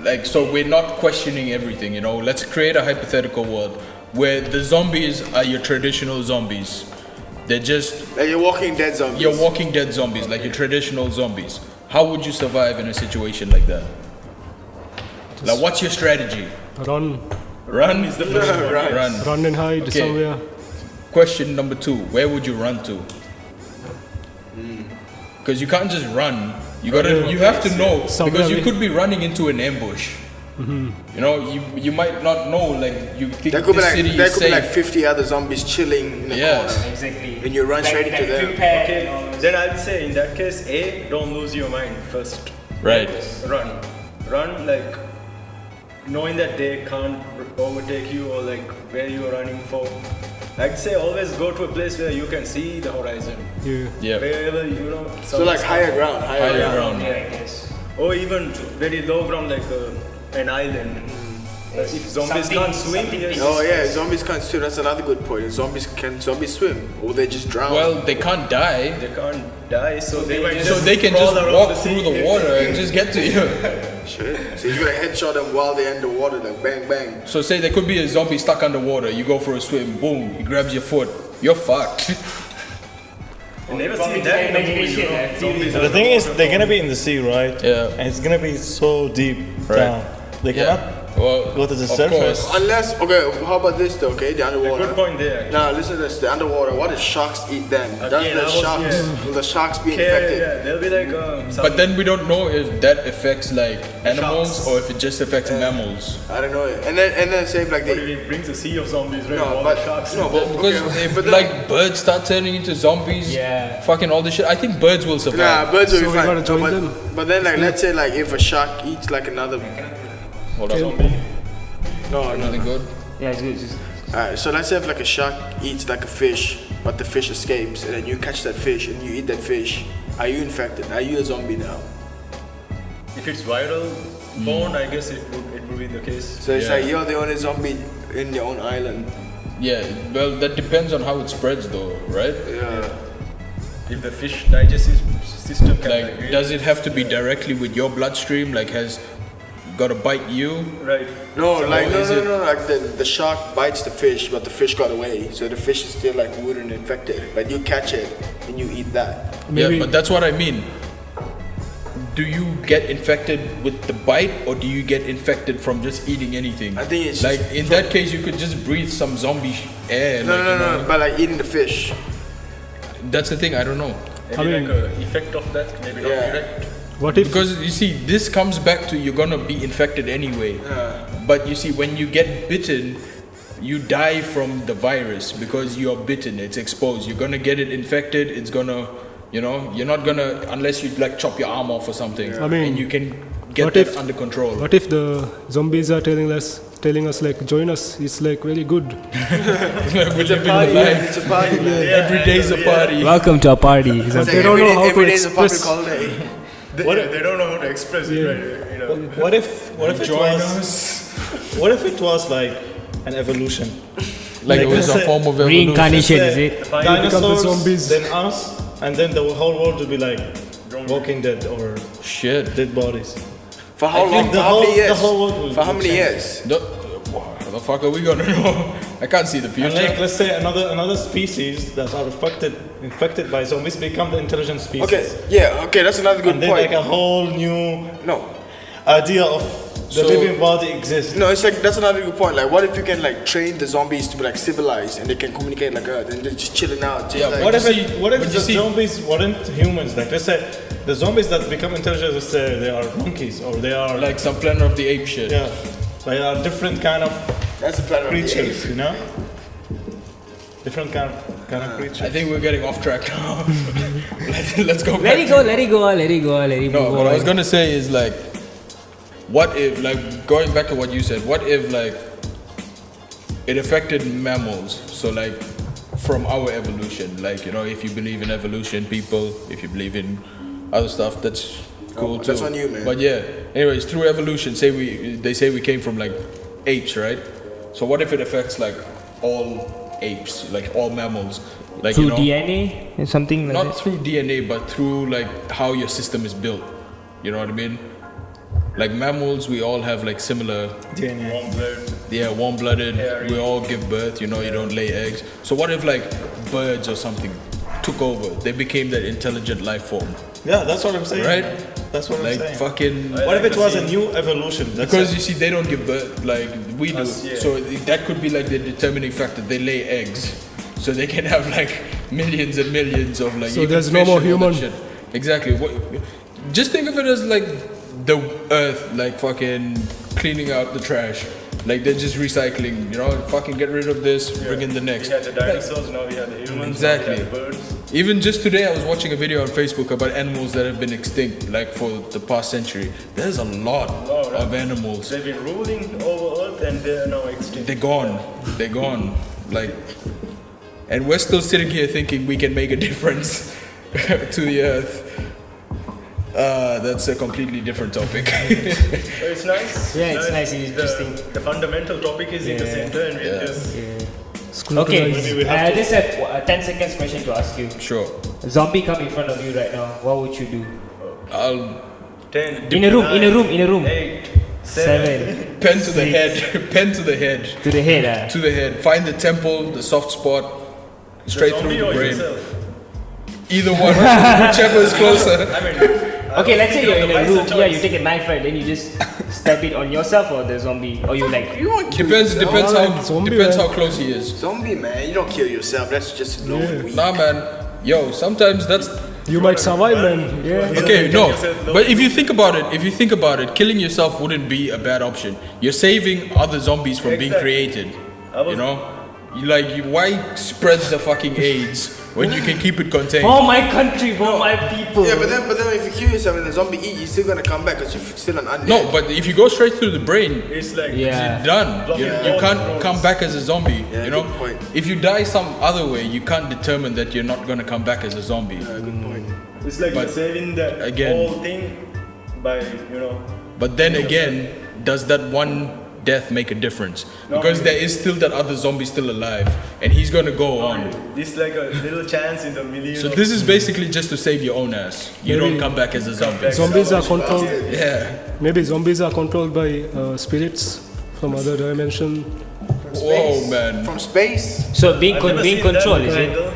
Like, so we're not questioning everything, you know. Let's create a hypothetical world where the zombies are your traditional zombies. They're just like you're Walking Dead zombies. your Walking Dead zombies, like your traditional zombies. How would you survive in a situation like that? Like, what's your strategy? Run Run? Right. Run. and hide Okay. somewhere. Question number 2: where would you run to? Because you can't just run. You have to know, Somewhere because you we- could be running into an ambush. You know, you might not know. Like, you think There could be this city like there is could be like safe. 50 other zombies chilling in the Yeah. corner. Exactly. And you run straight into them. prepare Okay, and all this. then I'll say in that case, don't lose your mind first. Right. Run like knowing that they can't overtake you or like where you're running for. I'd say always go to a place where you can see the horizon. Yeah. Yeah. Wherever, you know. So like higher ground, higher Higher ground. ground. Yeah, I guess. Or even very low ground, like an island. If zombies Something- can't swim, something yes. Oh yeah, zombies can't swim. That's another good point. Zombies swim, or they just drown. Well, they can't die, They can't die, so they might so they can crawl just around walk the through sea. the water and just get to you. shit. So you're gonna headshot them while they're underwater, like bang bang. So say there could be a zombie stuck underwater. You go for a swim, boom, he grabs your foot. You're fucked. I never Probably seen that in a movie, imagination, you know. I feel Zombies But the are thing is, underwater. they're gonna be in the sea, right? Yeah. And it's gonna be so deep Right. down. They cannot Well, go to the of surface. course. Unless, okay, how about this though? Okay, the underwater. Good point there. Now listen to this. The underwater. What if sharks eat them? Again, Will the sharks be Yeah, infected? yeah, they'll be like some But then we don't know if that affects like animals Sharks. or if it just affects mammals. I don't know. And then say like what if they. it brings a sea of zombies, right? No, All but the sharks. no, but Because okay, if but then, like birds start turning into zombies, Yeah. fucking all this shit, I think birds will survive. nah, birds will So be we fine. gotta join but, them? but then like let's say like if a shark eats like another. Hold on. No, Nothing good. Yeah, it's good. It's just, Alright, so let's say if like a shark eats like a fish, but the fish escapes, and then you catch that fish and you eat that fish. Are you infected? Are you a zombie now? If it's viral born, I guess it would be the case. So it's Yeah. like you're the only zombie in your own island. Yeah, well, that depends on how it spreads, though, right? Yeah. If the fish digestive system can Like, does it have to be directly with your bloodstream? Like, has got to bite you? right? No, So like is it- no. Like the shark bites the fish, but the fish got away. So the fish is still like wounded and infected. But you catch it and you eat that. Maybe- Yeah, but that's what I mean. Do you get infected with the bite, or do you get infected from just eating anything? I think it's like just in that case, you could just breathe some zombie air. No, like, no, you no, know. but like eating the fish. That's the thing. I don't know. Maybe I mean- like a effect of that, maybe not Yeah. direct. What if Because you see, this comes back to you're gonna be infected anyway. But you see, when you get bitten, you die from the virus because you're bitten. It's exposed. You're gonna get it infected. It's gonna, you know, you're not gonna unless you like chop your arm off or something. I mean, and you can get what that if- under control. what if the zombies are telling us like join us? It's like really good. We're living the Party, life. it's a party. Every day's a party. welcome to our party. It's They like don't know how to every day is a public express- holiday. They don't know how to express it, right? You know. What if it Join was? us. What if it was like an evolution? Like it was let's a say form of evolution. Reincarnation, is Say it? become the Dinosaurs, zombies. then us, and then the whole world would be like Walking Dead or Shit. dead bodies. For how I long? think For how many the years? whole world will For how many change. years? How the fuck are we gonna know? I can't see the And future. like, let's say another species that are infected by zombies become the intelligent species. Okay, yeah, okay, that's another good And then point. like a whole new No, idea of the So- living body exists. no, it's like that's another good point. Like, what if you can like train the zombies to be like civilized and they can communicate like Earth and they're just chilling out? Just Yeah, like, What if see- what if but the you see- zombies weren't humans? Like let's say the zombies that become intelligent, let's say they are monkeys or they are Like some Planet of the Apes shit. yeah, they are different kind of that's the planet of the creatures, apes. you know? Different kind of creatures. I think we're getting off track now. Let's go back. Let it go, let it go, let it go, let it No, go. what I was gonna say is like, what if, like, going back to what you said, what if, like, it affected mammals? So, like, from our evolution, like, you know, if you believe in evolution, people, if you believe in other stuff, that's cool too. that's on you, man. But yeah, anyways, through evolution, they say we came from like apes, right? So what if it affects like all apes, like all mammals, like Through you know, DNA or something like not that? through DNA, but through like how your system is built. You know what I mean? Like mammals, we all have like similar, DNA. Warm blood. yeah, warm-blooded. Hairy. We all give birth. You know, you don't lay eggs. So what if like birds or something took over? They became that intelligent life form, Yeah, that's what I'm saying. right? That's what Like I'm saying. fucking. What if it was a new evolution? That's Because it. you see, they don't give birth like we do. Us, yeah. So that could be like the determining factor. They lay eggs, so they can have like millions and millions of like. So even there's no fish more and all that human. shit. Exactly. Just think of it as like the earth, like fucking cleaning out the trash. Like they're just recycling. You know, fucking get rid of this, bring in the next. We had the dinosaurs, now we have the humans, Exactly. now we have the birds. Even just today, I was watching a video on Facebook about animals that have been extinct, like for the past century. There's a lot of animals. They've been ruling over Earth and they're now extinct. They're gone. They're gone. Like, and we're still sitting here thinking we can make a difference to the earth. That's a completely different topic. It's nice. Yeah, it's nice, it's The, interesting. the fundamental topic is in the Yeah. center, and we just Okay, Maybe we have I to- just have a 10 seconds question to ask you. Sure. A zombie come in front of you right now. What would you do? I'll 10. In a room. 8. 7 pen to the head. Pen to the head. to the head. To the head. Find the temple, the soft spot, straight through Zombie the or brain. yourself? Either one, whichever is closer. I mean, Okay, let's say you're in a nicer room. choice. Yeah, you take a knife, right? Then you just stab it on yourself or the zombie, or you like. You won't kill Depends yourself. how Zombie, depends man. how close he is. Zombie, man. You don't kill yourself. That's just low and weak. Nah, man. Yo, sometimes that's You might survive, man. Yeah. okay. Get No, yourself low. but if you think about it, killing yourself wouldn't be a bad option. You're saving other zombies from being Exactly. created. I was- You know, why spread the fucking AIDS when you can keep it contained? For my country, for my people. Yeah, but then if you kill yourself and the zombie eat, you're still gonna come back because you're still an undead. No, but if you go straight through the brain, it's like Yeah. done. You Yeah. can't come back as a zombie. Yeah, you know, good point. if you die some other way, you can't determine that you're not gonna come back as a zombie. Good point. It's like But you're saving that again- whole thing by, But then again, does that one death make a difference? Because there is still that other zombie still alive, and he's gonna go on. it's like a little chance in the million. So of- this is basically just to save your own ass. You Maybe- don't come back as a zombie. back. Zombies are controlled. Yeah. Maybe zombies are controlled by spirits from other dimension. Whoa, man. From space, So being I've never being seen that controlled, is it? angle.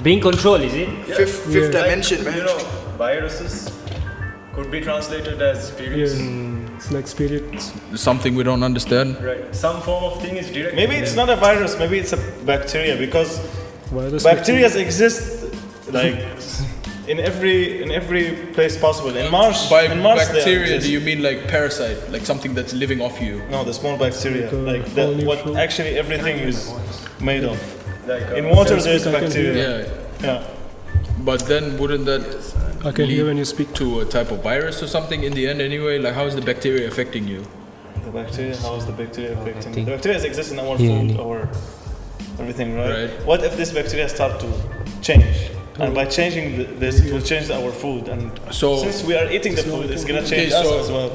Being controlled, is it? fifth Yeah. dimension, man. Viruses could be translated as Yeah, spirits. it's like spirits. Something we don't understand. Right. Some form of thing is direct. Maybe it's not a virus, maybe it's a bacteria, because Virus. bacteria exist like in every place possible. In Mars, By in Mars they bacteria, exist. do you mean like parasite, like something that's living off you? No, the small bacteria, Like a like whole new what fruit. actually everything is made of. Like, In water, Sense there's which I can bacteria. Yeah. Yeah. But then wouldn't that I can hear lead when you speak. to a type of virus or something in the end anyway? Like how is the bacteria affecting you? The bacteria, how is the bacteria affecting? think- The bacteria exist in our Yeah, food, yeah. our everything, right? Right. What if this bacteria start to change? And by changing this, it will change our food. And So- since we are eating the food, it's gonna change Okay, us as well.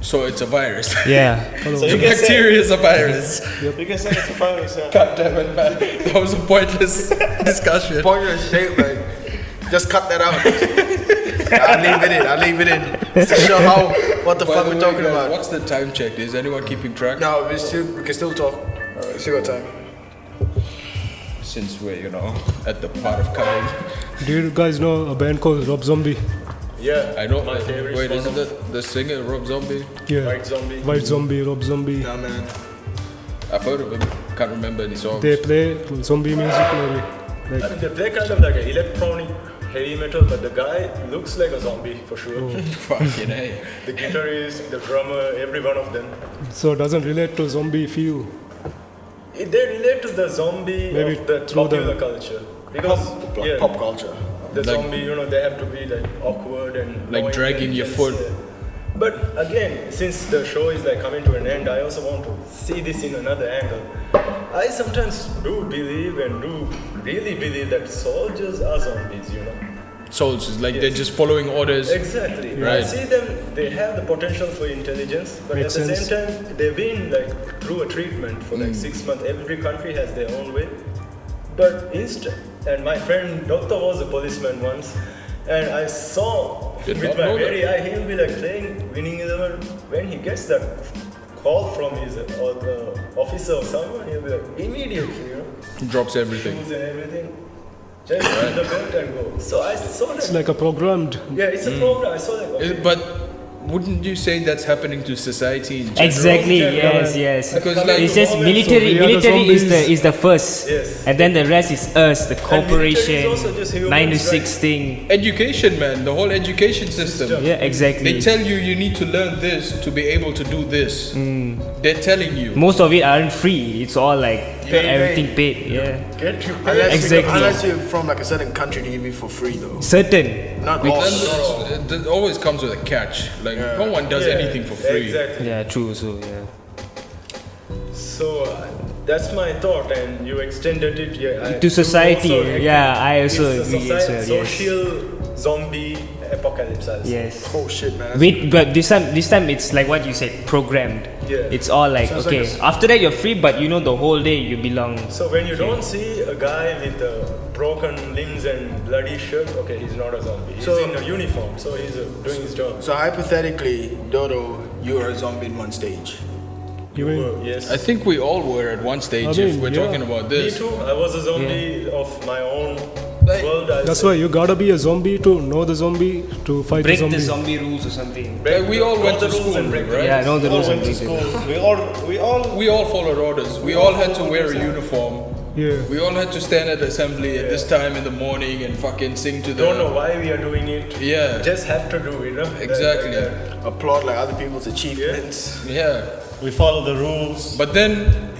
so it's a virus. Yeah. So you can say, Bacteria is a virus. you can say it's a virus. Yeah. God damn it, man. That was a pointless discussion. Pointless shit, like, just cut that out. I'll leave it in. Just to show what the By fuck the we're way, talking guys, about. what's the time check? Is anyone keeping track? No, we can still talk. Still got time. Since we're, at the part of cutting. Do you guys know a band called Rob Zombie? Yeah. I know. My favorite. Wait, one isn't of the singer Rob Zombie? Yeah. White Zombie. White Zombie, Rob Zombie. Nah, man. I've heard of him. Can't remember any songs. They play zombie music maybe. I Like mean, they play kind of like an electronic heavy metal, but the guy looks like a zombie for sure. Fucking hey. The guitarist, the drummer, every one of them. so it doesn't relate to zombie feel. They relate to the zombie Maybe of the through the- popular culture. Because yeah, Pop culture. the Like- zombie, they have to be like awkward and Like no dragging your intelligence, foot. yeah. But again, since the show is like coming to an end, I also want to see this in another angle. I sometimes do believe and do really believe that soldiers are zombies. Soldiers, like they're just following orders. Exactly. Right. I see them, they have the potential for intelligence, but Makes at the sense. same time, they've been like through a treatment for like 6 months. Every country has their own way. But and my friend Doto was a policeman once, and I saw Did with not my know that. very eye, he'll be like playing Winning 11. When he gets that call from his or the officer or someone, he'll be like immediately, Drops everything. shoes and everything. Just put the belt and go. So I saw that. It's like a programmed. Yeah, it's a program. I saw that. Okay. But wouldn't you say that's happening to society in general? Exactly. Yeah. Yes. Because like It's just So military. we are the Military zombies. is the first, Yes. and then the rest is us, the corporation, also just humans, 9 to 6 right? thing. education, man, the whole education system. Yeah, exactly. They tell you need to learn this to be able to do this. They're telling you. Most of it aren't free. It's all like Paid, everything paid. Yeah, Get you Exactly. Unless you're from like a certain country, they give you for free though. certain. Not But all. then it always comes with a catch. Like no one does anything for free. Exactly. Yeah, true. So yeah. So That's my thought, and you extended it. Yeah, To society, you also agree. yeah, I also It's a agree as well, yes. social zombie apocalypse. I'll say. Yes. Oh shit, man. Wait, but this time it's like what you said, programmed. Yeah. It's all like Sounds okay. like After that you're free, but you know the whole day you belong. So when you don't see a guy with broken limbs and bloody shirt, okay, he's not a zombie. He's So- in a uniform, so he's doing his job. So hypothetically, Doto, you are a zombie in one stage. You mean, Yes. I think we all were at one stage I mean, if we're yeah. talking about Me this. too. I was a zombie of my own Like, world. that's why you gotta be a zombie to know the zombie to fight Break the the zombie. zombie rules or something. Like, we all went to school, right? Yeah, I know the We all rules and went to break them. school. We all followed orders. We all had to wear a uniform. Yeah. We all had to stand at assembly at this time in the morning and fucking sing to the. Don't know why we are doing it. Yeah. Just have to do it. Huh? Exactly. applaud like other people's achievements. Yeah. We follow the rules. But then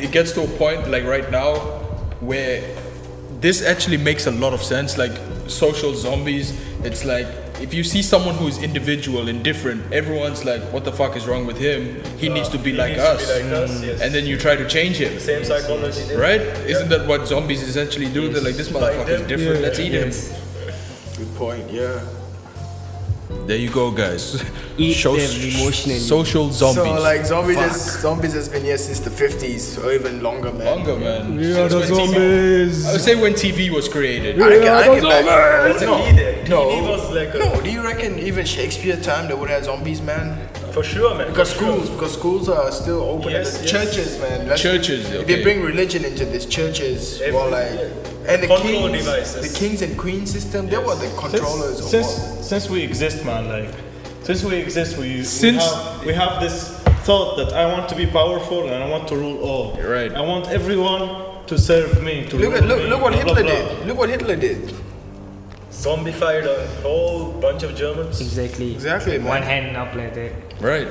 it gets to a point like right now where this actually makes a lot of sense. Like social zombies, it's like if you see someone who is individual and different, everyone's like, what the fuck is wrong with him? He needs to be like us. Yes. And then you try to change him. Same psychology. there. Right? Isn't that what zombies essentially do? They're like, this motherfucker is them. different, Yeah. let's eat him. Good point, yeah. There you go, guys. Eat them emotionally. Social zombies. So like Fuck. zombies has been here since the 50s or even longer, man. Longer, man. We are Since the when TV zombies. I would say when TV was created. I reckon back. Wasn't No, he there? no, TV was like a, no. Do you reckon even Shakespeare time they would have zombies, man? for sure, man. Because for sure. schools are still open. Yes, and yes. Churches, man. That's- Churches, If okay. you bring religion into this, churches, well, like, yeah. and the Control kings, devices. the kings and queen system, they were the controllers of what? Since we exist, man, like since we exist, Since- we have this thought that I want to be powerful and I want to rule all. Right. I want everyone to serve me. To Look rule me, what blah, Hitler blah, blah. did. Look what Hitler did. Zombified a whole bunch of Germans. Exactly. Exactly, man. One hand up like that. Right.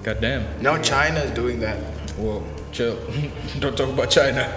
God damn. Now China is doing that. Whoa, chill. Don't talk about China.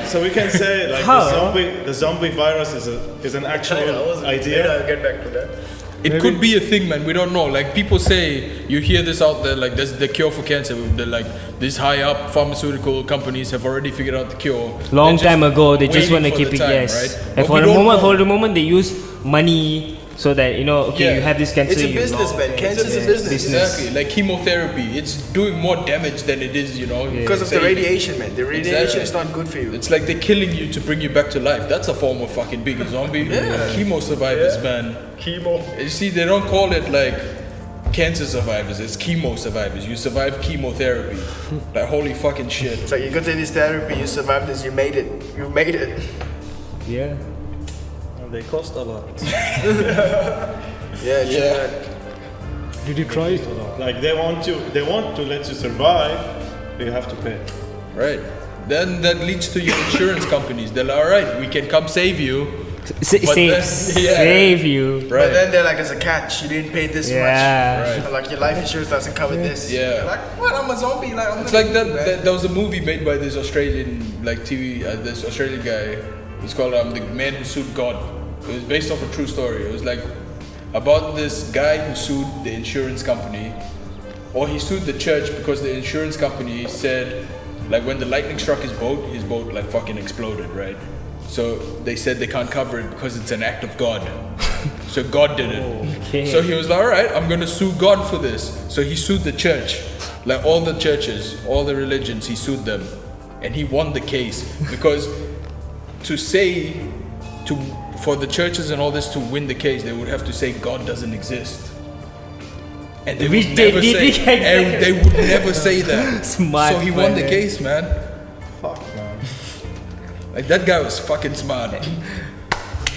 So we can say like How? the zombie virus is an actual China was idea. I'll get back to that. It could be a thing, man. We don't know. Like people say, you hear this out there, like there's the cure for cancer. They're like these high up pharmaceutical companies have already figured out the cure. Long They're time just ago, they just waiting want to for keep the it, time, yes. right? And But for we the don't moment, know. for the moment, they use money so that you know, okay, Yeah. you have this cancer. It's a you business, know, man. okay, Cancer's a yeah, business. Exactly, like chemotherapy. It's doing more damage than it is, you know. Because of the saving. radiation, man. The radiation Exactly. is not good for you. It's like they're killing you to bring you back to life. That's a form of fucking being a zombie. Chemo survivors, Yeah. man. Chemo. You see, they don't call it like cancer survivors. It's chemo survivors. You survived chemotherapy. Like holy fucking shit. It's like you go to this therapy, you survived this, you made it. You made it. Yeah. And they cost a lot. Yeah, Yeah. Did you try? Like they want to let you survive. You have to pay. Right. Then that leads to your insurance companies. They're like, all right, we can come save you. But Save, then- yeah. save you. But Right. then they're like, there's a catch. You didn't pay this Yeah. much. Right. And like your life insurance doesn't cover this. Yeah. You're like, what? I'm a zombie. Like I'm It's gonna like do that there was a movie made by this Australian like TV, this Australian guy. It's called The Man Who Sued God. It was based off a true story. It was like about this guy who sued the insurance company, or he sued the church because the insurance company said, like when the lightning struck his boat like fucking exploded, right? So they said they can't cover it because it's an act of God. So God did it. Okay. So he was like, all right, I'm gonna sue God for this. So he sued the church, like all the churches, all the religions. He sued them, and he won the case because for the churches and all this to win the case, they would have to say God doesn't exist. And they Which would they never did, say. exactly. And they would never say that. Smart So he won the man. case, man. Fuck, man. Like that guy was fucking smart,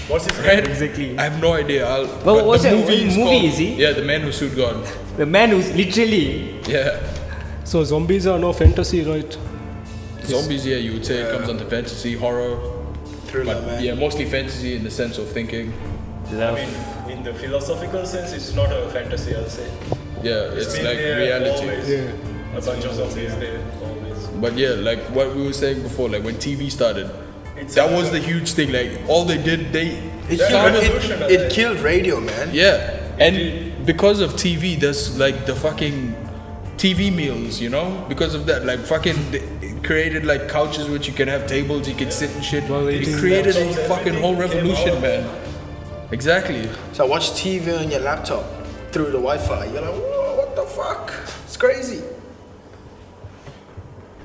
What's his name? right? Exactly. I have no idea. Well, what's the that? What is movie called- is he? Yeah, The Man Who Sued God. The man who's literally. Yeah. So zombies are no fantasy, right? Zombies, yeah, you would say it comes under fantasy, horror, Thriller, but man. yeah, mostly fantasy in the sense of thinking. Love. I mean, in the philosophical sense, it's not a fantasy, I'll say. Yeah, it's been like there reality. always. Yeah. A bunch of zombies there, always. But yeah, like what we were saying before, like when TV started, It's that a- was the huge thing. Like all they did, It started- killed, it killed radio, man. yeah, and because of TV, there's like the fucking TV meals, you know, because of that. Like fucking it created like couches which you can have tables, you can sit and shit. While It eating created a laptops, fucking whole everything came revolution, out. man. Exactly. So I watch TV on your laptop through the Wi-Fi. You're like, whoa, what the fuck? It's crazy.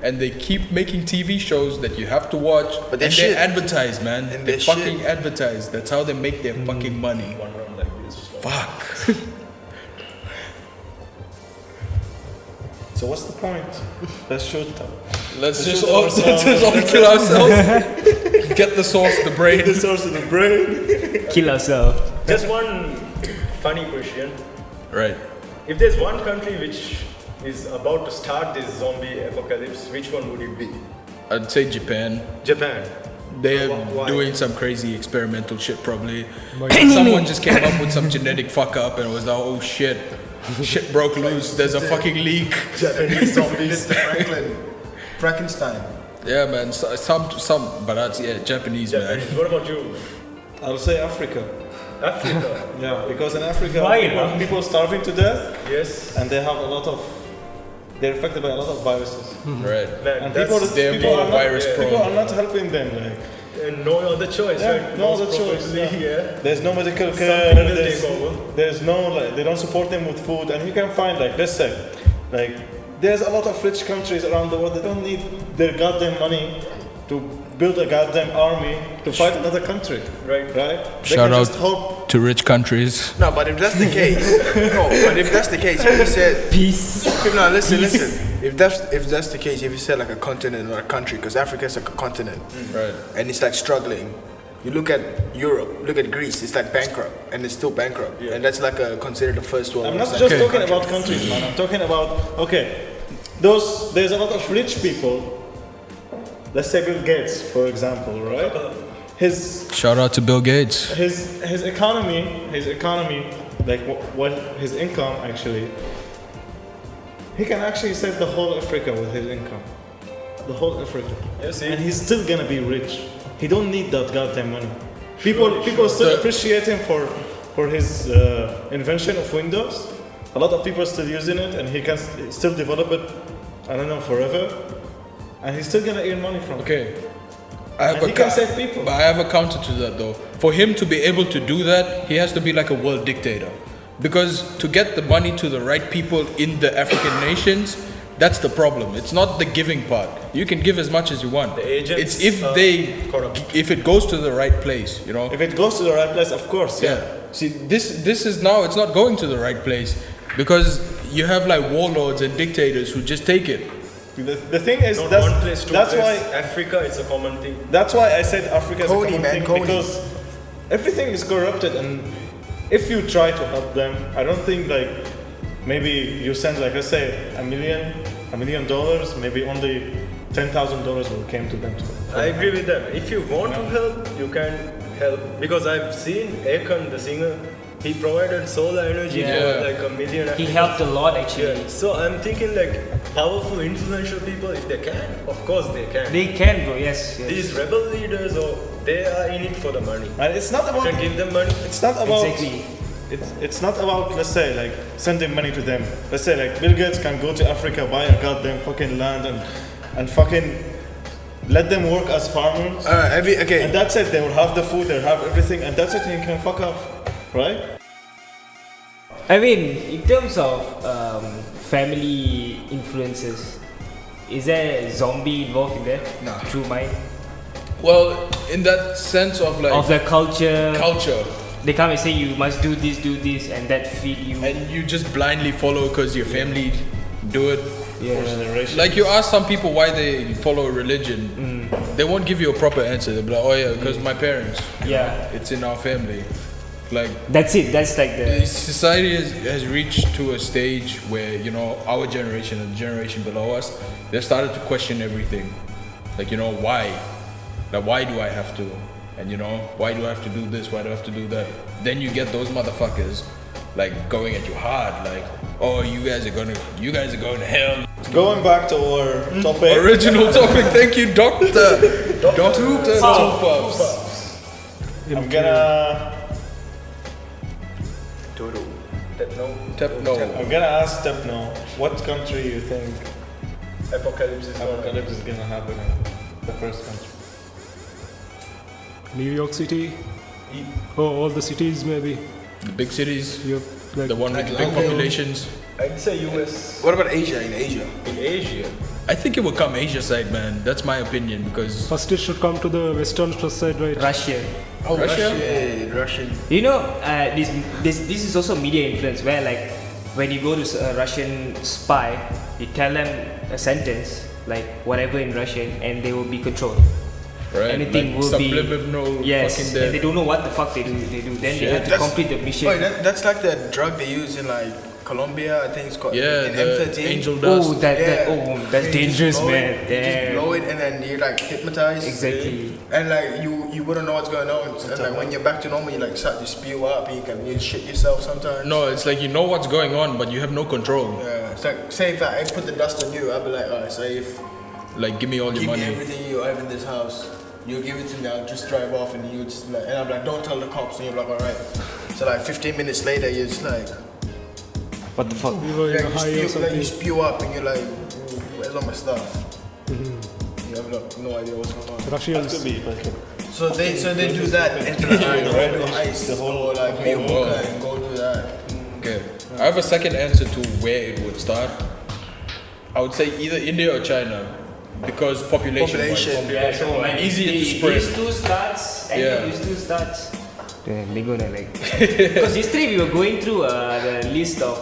And they keep making TV shows that you have to watch. But they're and shit. they advertise, man. And they they're fucking shit. advertise. That's how they make their fucking money. One round like this. Fuck. So what's the point? Let's shoot them. Let's Let's just shoot all, ourselves. let's just all kill ourselves. Get the source, the brain. The source of the brain. Kill ourselves. Just one funny question. Right. If there's one country which is about to start this zombie apocalypse, which one would it be? I'd say Japan. Japan. They're Why? doing some crazy experimental shit probably. Like- Someone just came up with some genetic fuck up and it was like, oh shit. Shit broke loose. There's a fucking leak. Japanese zombies. Frankenstein. Yeah, man. Some, but that's Japanese, man. Japanese. What about you? I'll say Africa. Africa. Yeah, because in Africa, Why not? people are starving to death, Yes. and they have a lot of. They're affected by a lot of viruses. Right. Man, And that's, They're people more are not, virus people prone. are not helping them. Like, and no other choice, yeah, right? no Most other choice. probably, yeah. There's no medical care. Something will take over. There's no like they don't support them with food, and you can find like let's say, like there's a lot of rich countries around the world. They don't need their goddamn money to build a goddamn army to fight another country. Right. Right? They Shout can out just hope. to rich countries. No, but if that's the case, if you said, Peace. no, listen. If that's the case, if you said like a continent or a country, because Africa is like a continent, Right. and it's like struggling. You look at Europe, look at Greece, it's like bankrupt, and it's still bankrupt, and that's like considered the first world. I'm not It's just like- talking about countries, man. I'm talking about there's a lot of rich people. Let's say Bill Gates, for example, right? His Shout out to Bill Gates. his economy, like what his income actually, he can actually save the whole Africa with his income, the whole Africa, Yeah, see? and he's still gonna be rich. He don't need that goddamn money. People still The- appreciate him for his invention of Windows. A lot of people are still using it, and he can still develop it. I don't know, forever, and he's still gonna earn money from it. Okay. I have And he can save people. But I have a counter to that though. For him to be able to do that, he has to be like a world dictator. Because to get the money to the right people in the African nations, that's the problem. It's not the giving part. You can give as much as you want. The agents It's if are corrupt. if it goes to the right place, you know. If it goes to the right place, of course, yeah. Yeah. See, this is now it's not going to the right place because you have like warlords and dictators who just take it. The thing is, Not that's, one place, two that's place. why Africa, it's a common thing. that's why I said Africa is a Coney, common man, thing Coney. because everything is corrupted, and if you try to help them, I don't think like maybe you send like let's say $1 million, maybe only $10,000 will came to them. I agree with them. If you want to help, you can help. Because I've seen Akon, the singer, he provided solar energy Yeah. for like 1 million. He Africans. helped a lot actually. Yeah. So I'm thinking like powerful, influential people, if they can, of course they can. They can, bro. Yes. These rebel leaders, they are in it for the money. And it's not You about can give them money. it's not about Exactly. it's not about let's say like sending money to them. Let's say like Bill Gates can go to Africa, buy a goddamn fucking land and fucking let them work as farmers. And that's it. They will have the food, they'll have everything, and that's it. You can fuck off, right? I mean, in terms of family influences, is there a zombie involved in that? No. True mind. Well, in that sense of like Of the culture, culture, they come and say you must do this, and that feed you. and you just blindly follow because your family do it. Yeah. Generation. Like you ask some people why they follow a religion, they won't give you a proper answer. They'll be like, "Oh yeah, because my parents. Yeah. It's in our family." Like That's it. That's like the. society has reached to a stage where our generation and the generation below us, they started to question everything. Like why? Like why do I have to? And why do I have to do this? Why do I have to do that? Then you get those motherfuckers like going at you hard, like, oh, you guys are going to hell. Going back to our topic. Original topic. Thank you, Doctor. Doctor Tupac. I'm gonna Doto. Tepno. I'm gonna ask Tepno, what country you think Apocalypse is apocalypse is gonna happen in? The first country. New York City. All the cities maybe. The big cities, Yep. Like the one with big Atlanta. populations. I'd say US. What about Asia? In Asia? In Asia. I think it will come Asia side, man. That's my opinion because first it should come to the western side, right? Russia. Oh, Russia? Russian. You know, this is also media influence where like when you go to a Russian spy, you tell them a sentence like whatever in Russian and they will be controlled. right, Anything like will be subliminal yes, fucking and they there. don't know what the fuck they do. Then they Shit. have to complete the mission. Wait, that's like the drug they use in like Colombia. I think it's called Yeah, in the M13. angel dust. Oh, that's You dangerous, just blow man. It, you just blow it and then you're like hypnotized. Exactly. And like you wouldn't know what's going on. And like when you're back to normal, you like start to spew up. And you shit yourself sometimes. No, it's like you know what's going on, but you have no control. Yeah. It's like say if I put the dust on you, I'd be like, alright, safe. Like, give me all your Give me money. everything you have in this house. You give it to me, I'll just drive off and you just be like, and I'm like, don't tell the cops. And you're like, alright. So like 15 minutes later, you're just like, What the fuck? We were in a high or you something. spew up and you're like, where's all my stuff? You have no idea what's going on. Russians. Could be, but So they do that and do ice or like be a walker and go do that. Okay, I have a second answer to where it would start. I would say either India or China, because population. Yeah, so when Easier to spread. these two starts, Yeah. these two starts. Then they're gonna like because yesterday we were going through the list of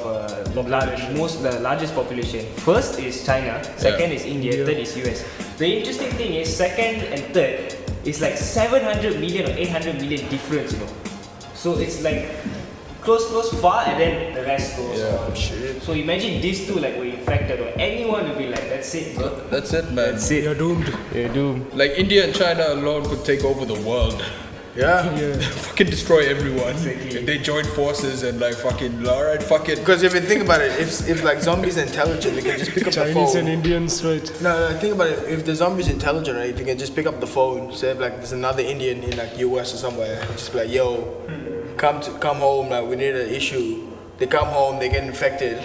the largest population. First is China, second is India, third is US. The interesting thing is second and third is like 700 million or 800 million difference, you know. So it's like close, far, and then the rest goes. Yeah. Shit. So imagine these two like were infected, or anyone would be like, that's it, bro. That's it, man. That's it. You're doomed. You're doomed. Like India and China alone could take over the world. Yeah. Fucking destroy everyone. If they join forces and like fucking, alright, fuck it. Because if you think about it, if like zombies are intelligent, they can just pick up the Chinese phone. and Indians, right? No, think about it. If the zombie's intelligent, right, they can just pick up the phone. Say like there's another Indian in like US or somewhere, and just be like, yo, come home. Like we need an issue. They come home, they get infected.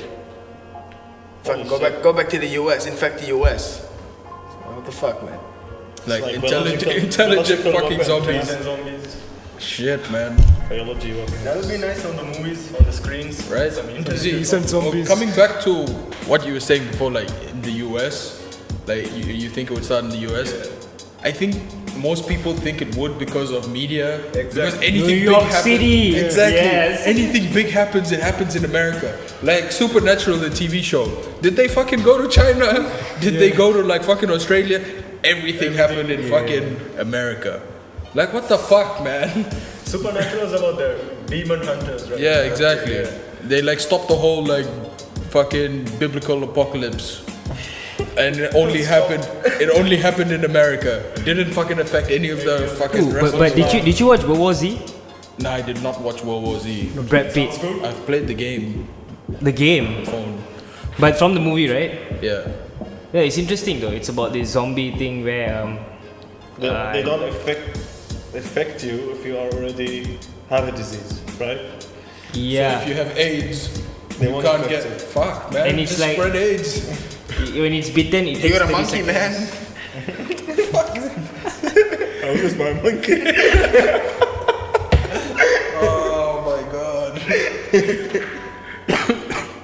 Fucking go back to the US, infect the US. What the fuck, man? Like, like intelligent biological fucking weapon. zombies. Zombies. Shit, man. biology weapons. That would be nice on the movies, on the screens. Right? Some You internet. see, Decent zombies. Coming back to what you were saying before, like in the US, like you think it would start in the US. I think most people think it would because of media. Because anything New York big happens, City. exactly. Yes. Anything big happens, it happens in America. Like Supernatural, the TV show. Did they fucking go to China? Did they go to like fucking Australia? Everything happened in fucking America. Like what the fuck, man? Supernatural is about the demon hunters, right? Yeah, exactly. They like stopped the whole like fucking biblical apocalypse. And it only happened in America. It didn't fucking affect any of the fucking Ooh, rest but of the world. did you watch World War Z? No, I did not watch World War Z. Brad Pitt. I've played the game The game. phone. But from the movie, right? Yeah. Yeah, it's interesting though. It's about this zombie thing where They don't affect you if you already have a disease, right? yeah. So if you have AIDS, They you won't can't affect get you. fuck, man. And it's Just like- spread AIDS. When it's bitten, it You takes got a 30 monkey, seconds. man. How is my monkey? Oh my god.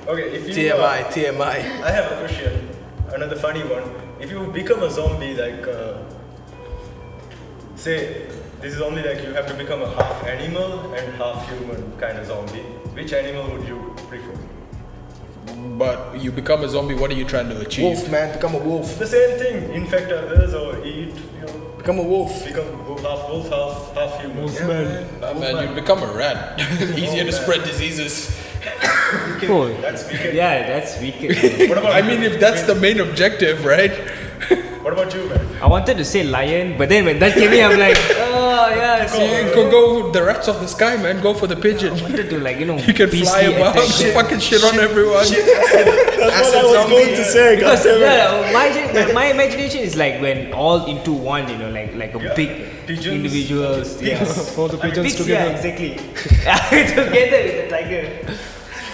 Okay, if you TMI. I have a question, another funny one. If you become a zombie, like, say, this is only like you have to become a half animal and half human kind of zombie. Which animal would you prefer? But you become a zombie, what are you trying to achieve? Wolf, man. Become a wolf. The same thing, infect others or eat, you know, Become a wolf. become half wolf, half human. Wolfman. Nah, man, you become a rat. Easier to spread diseases. Oh, That's wicked. yeah, that's wicked. What about I mean, if that's the main objective, right? What about you, man? I wanted to say lion, but then when that came in, I'm like, oh yeah. So You could go the rats of the sky, man. Go for the pigeon. I wanted to like You can fly peacefully above, attack them. fucking shit on everyone. That's what I was going to say. Because goddammit. my imagination is like when all into one, you know, like a big Pigeons. individuals. Yes. All the pigeons Pigs, together. yeah, exactly. Together with the tiger.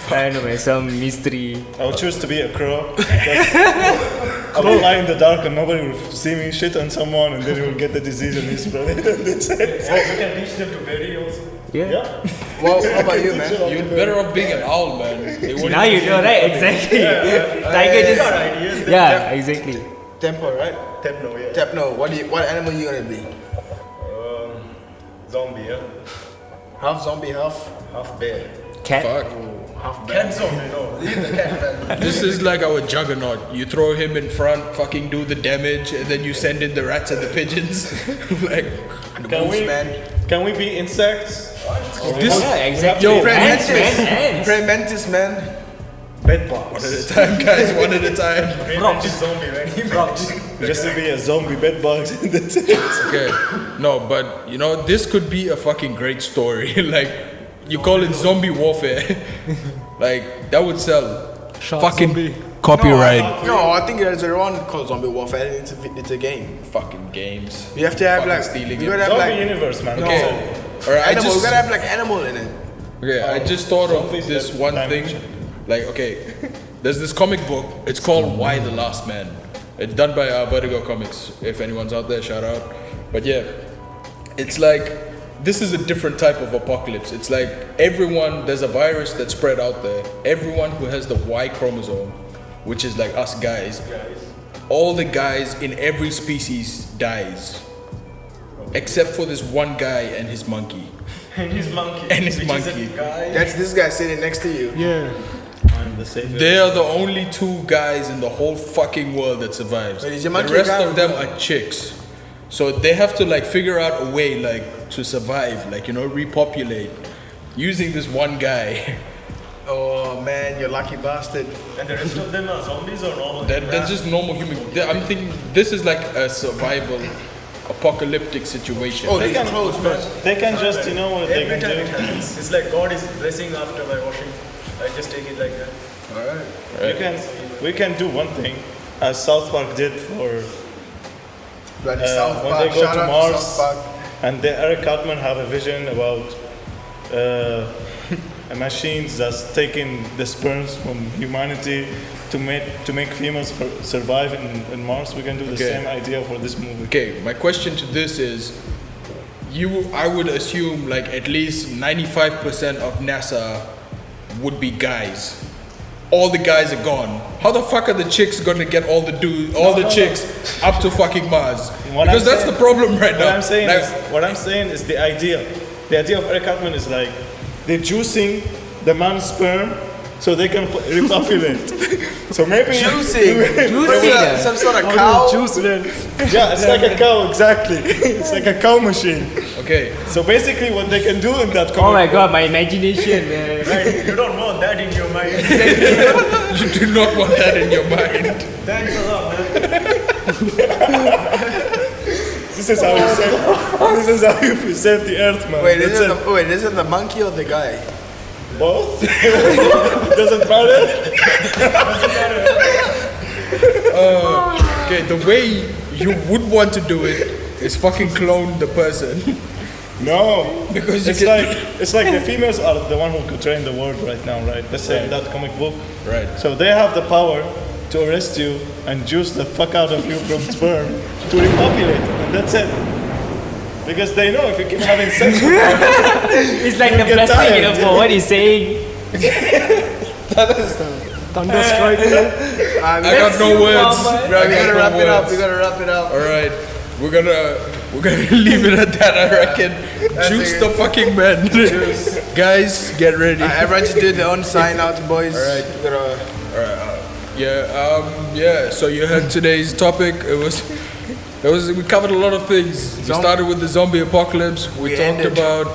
I don't know, man, some mystery. I would choose to be a crow. I will fly in the dark and nobody will see me shit on someone and then he will get the disease and he's spread it. That's it. So we can teach them to bury also. Yeah. Yeah. Well, how about you, man? You're better off being an owl, man. They wouldn't Now you know, right? Exactly. Tiger Got just. ideas. Yeah, exactly. Tempo, right? Tepno, yeah. Tepno, what animal you gonna be? Zombie, yeah. Half zombie, half Bear. Cat. Fuck. half bear. Cat zombie, no. Leave the cat, man. This is like our juggernaut. You throw him in front, fucking do the damage, and then you send in the rats and the pigeons. Like, The Can wolves, we, man. can we be insects? this. Yeah, exactly. Yo, Ants, Mantis. man, ants. Prey mantis, man. Bed One bugs. at a time, guys. One at a time. Frogs. Zombie, man. He frogs. Just to be a zombie bed bugs. That's it. Okay. No, but you know, this could be a fucking great story. Like, you call it zombie warfare. Like, that would sell. Shark Fucking zombie. copyright. No, I think there's a one called zombie warfare. It's a game. Fucking games. You have to have Fucking like stealing you it. gotta have Zombie like universe, man. Okay. That's it. Alright, animal. You gotta have like animal in it. Okay, I just thought of Zombies this that one dimension. thing. Like, okay, there's this comic book. It's called Why the Last Man. It's done by Vertigo Comics. If anyone's out there, shout out. But yeah, it's like this is a different type of apocalypse. It's like everyone. There's a virus that's spread out there. Everyone who has the Y chromosome, which is like us guys, all the guys in every species dies, except for this one guy and his monkey. And his monkey. And his which monkey. Is a guy. That's this guy sitting next to you. Yeah. I'm the savior. They are the only two guys in the whole fucking world that survives. Wait, is your The monkey a rest guy of or them girl? are chicks. So they have to like figure out a way like to survive, like, you know, repopulate using this one guy. Oh man, you lucky bastard. And the rest of them are zombies or normal? They're just normal human. I'm thinking this is like a survival apocalyptic situation. Oh, They they can- can close, man. They can just, you know what they Every can time it do. happens. It's like God is blessing after my washing. I just take it like that. We can do one thing, as South Park did for Bloody South when Park. they go Shout to out Mars. to South Park. And the Eric Cartman have a vision about machines that's taking the sperms from humanity to make females survive in Mars. We can do the Okay. same idea for this movie. Okay, my question to this is, I would assume like at least 95% of NASA would be guys. All the guys are gone. How the fuck are the chicks gonna get all the chicks up to fucking Mars? What Because I'm that's saying- the problem right now. What I'm saying is the idea. The idea of Eric Cartman is like they're juicing the man's sperm so they can repopulate. So maybe Juicing. Juicing. Some sort of cow. Juice, man. Yeah, it's like a cow, exactly. It's like a cow machine. Okay, So basically, what they can do in that Oh my comic god, my imagination, man. Right, you don't want that in your mind. you do not want that in your mind. Thanks a lot, man. this is how you save the earth, man. Wait, That's it. is it the monkey or the guy? Both? Doesn't matter. Okay, the way you would want to do it is fucking clone the person. No, Because you it's can- like the females are the one who control the world right now, right? Let's say in that comic book. Right. So they have the power to arrest you and juice the fuck out of you from sperm to repopulate, and that's it. Because they know if you keep having sex with them, It's like the get blessing, you know, tired. for what he's saying. Thunderstrike. I got no words. Bro, I we got gotta no wrap it up. words. We gotta wrap it up. All right, we're gonna leave it at that. I reckon. Juice it. the fucking man. Guys, get ready. Everyone just do their own sign out, boys. Alright. We gotta. Yeah. So you heard today's topic. We covered a lot of things. We started with the zombie apocalypse. We talked ended. about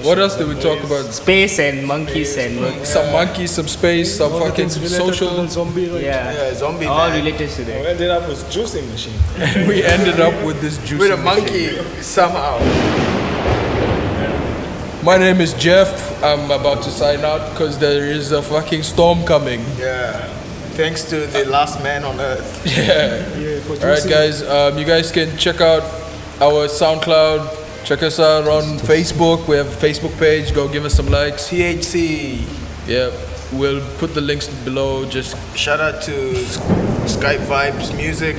what else did we talk about? Space and monkeys and Some monkeys, some space, some All the fucking things related to social. the zombie, right? Yeah, zombie. all man. related to we that. ended up with juicing machine. And we ended up with this juice. With a monkey somehow. My name is Jeff. I'm about to sign out because there is a fucking storm coming. Yeah. Thanks to the last man on earth. Yeah. Yeah, for All right, juicing. guys. You guys can check out our SoundCloud. Check us out on Facebook. We have a Facebook page. Go give us some likes. THC. Yeah. We'll put the links below. Just Shout out to Skype Vibes Music.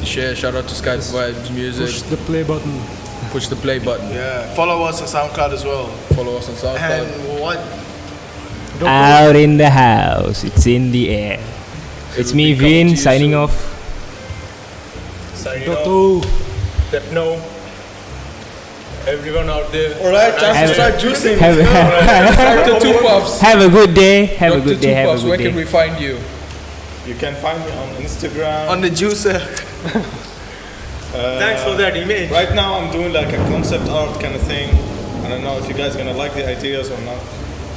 share. Shout out to Skype Vibes Music. Push the play button. Push the play button. Yeah, follow us on SoundCloud as well. Follow us on SoundCloud. And what? Out in the house, it's in the air. It's will me, be coming to Vin, you signing soon. off. Signing off. Doto. Tepno. Everyone out there. Alright, time to Have- start juicing. Dr. Two Puffs. Have a good day. Have a Dr. good day. Two Have a Puffs, where good can day. we find you? You can find me on Instagram. On the juicer. Thanks for that image. Right now I'm doing like a concept art kind of thing. I don't know if you guys gonna like the ideas or not.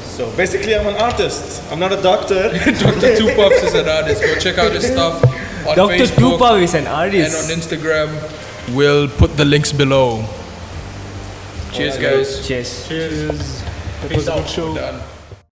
So basically I'm an artist. I'm not a doctor. Dr. Two Puffs is an artist. Go check out his stuff on Dr. Facebook Tupac is an and artist. on Instagram. We'll put the links below. Cheers, guys. Cheers. Cheers. That Peace was a out. good show. Done.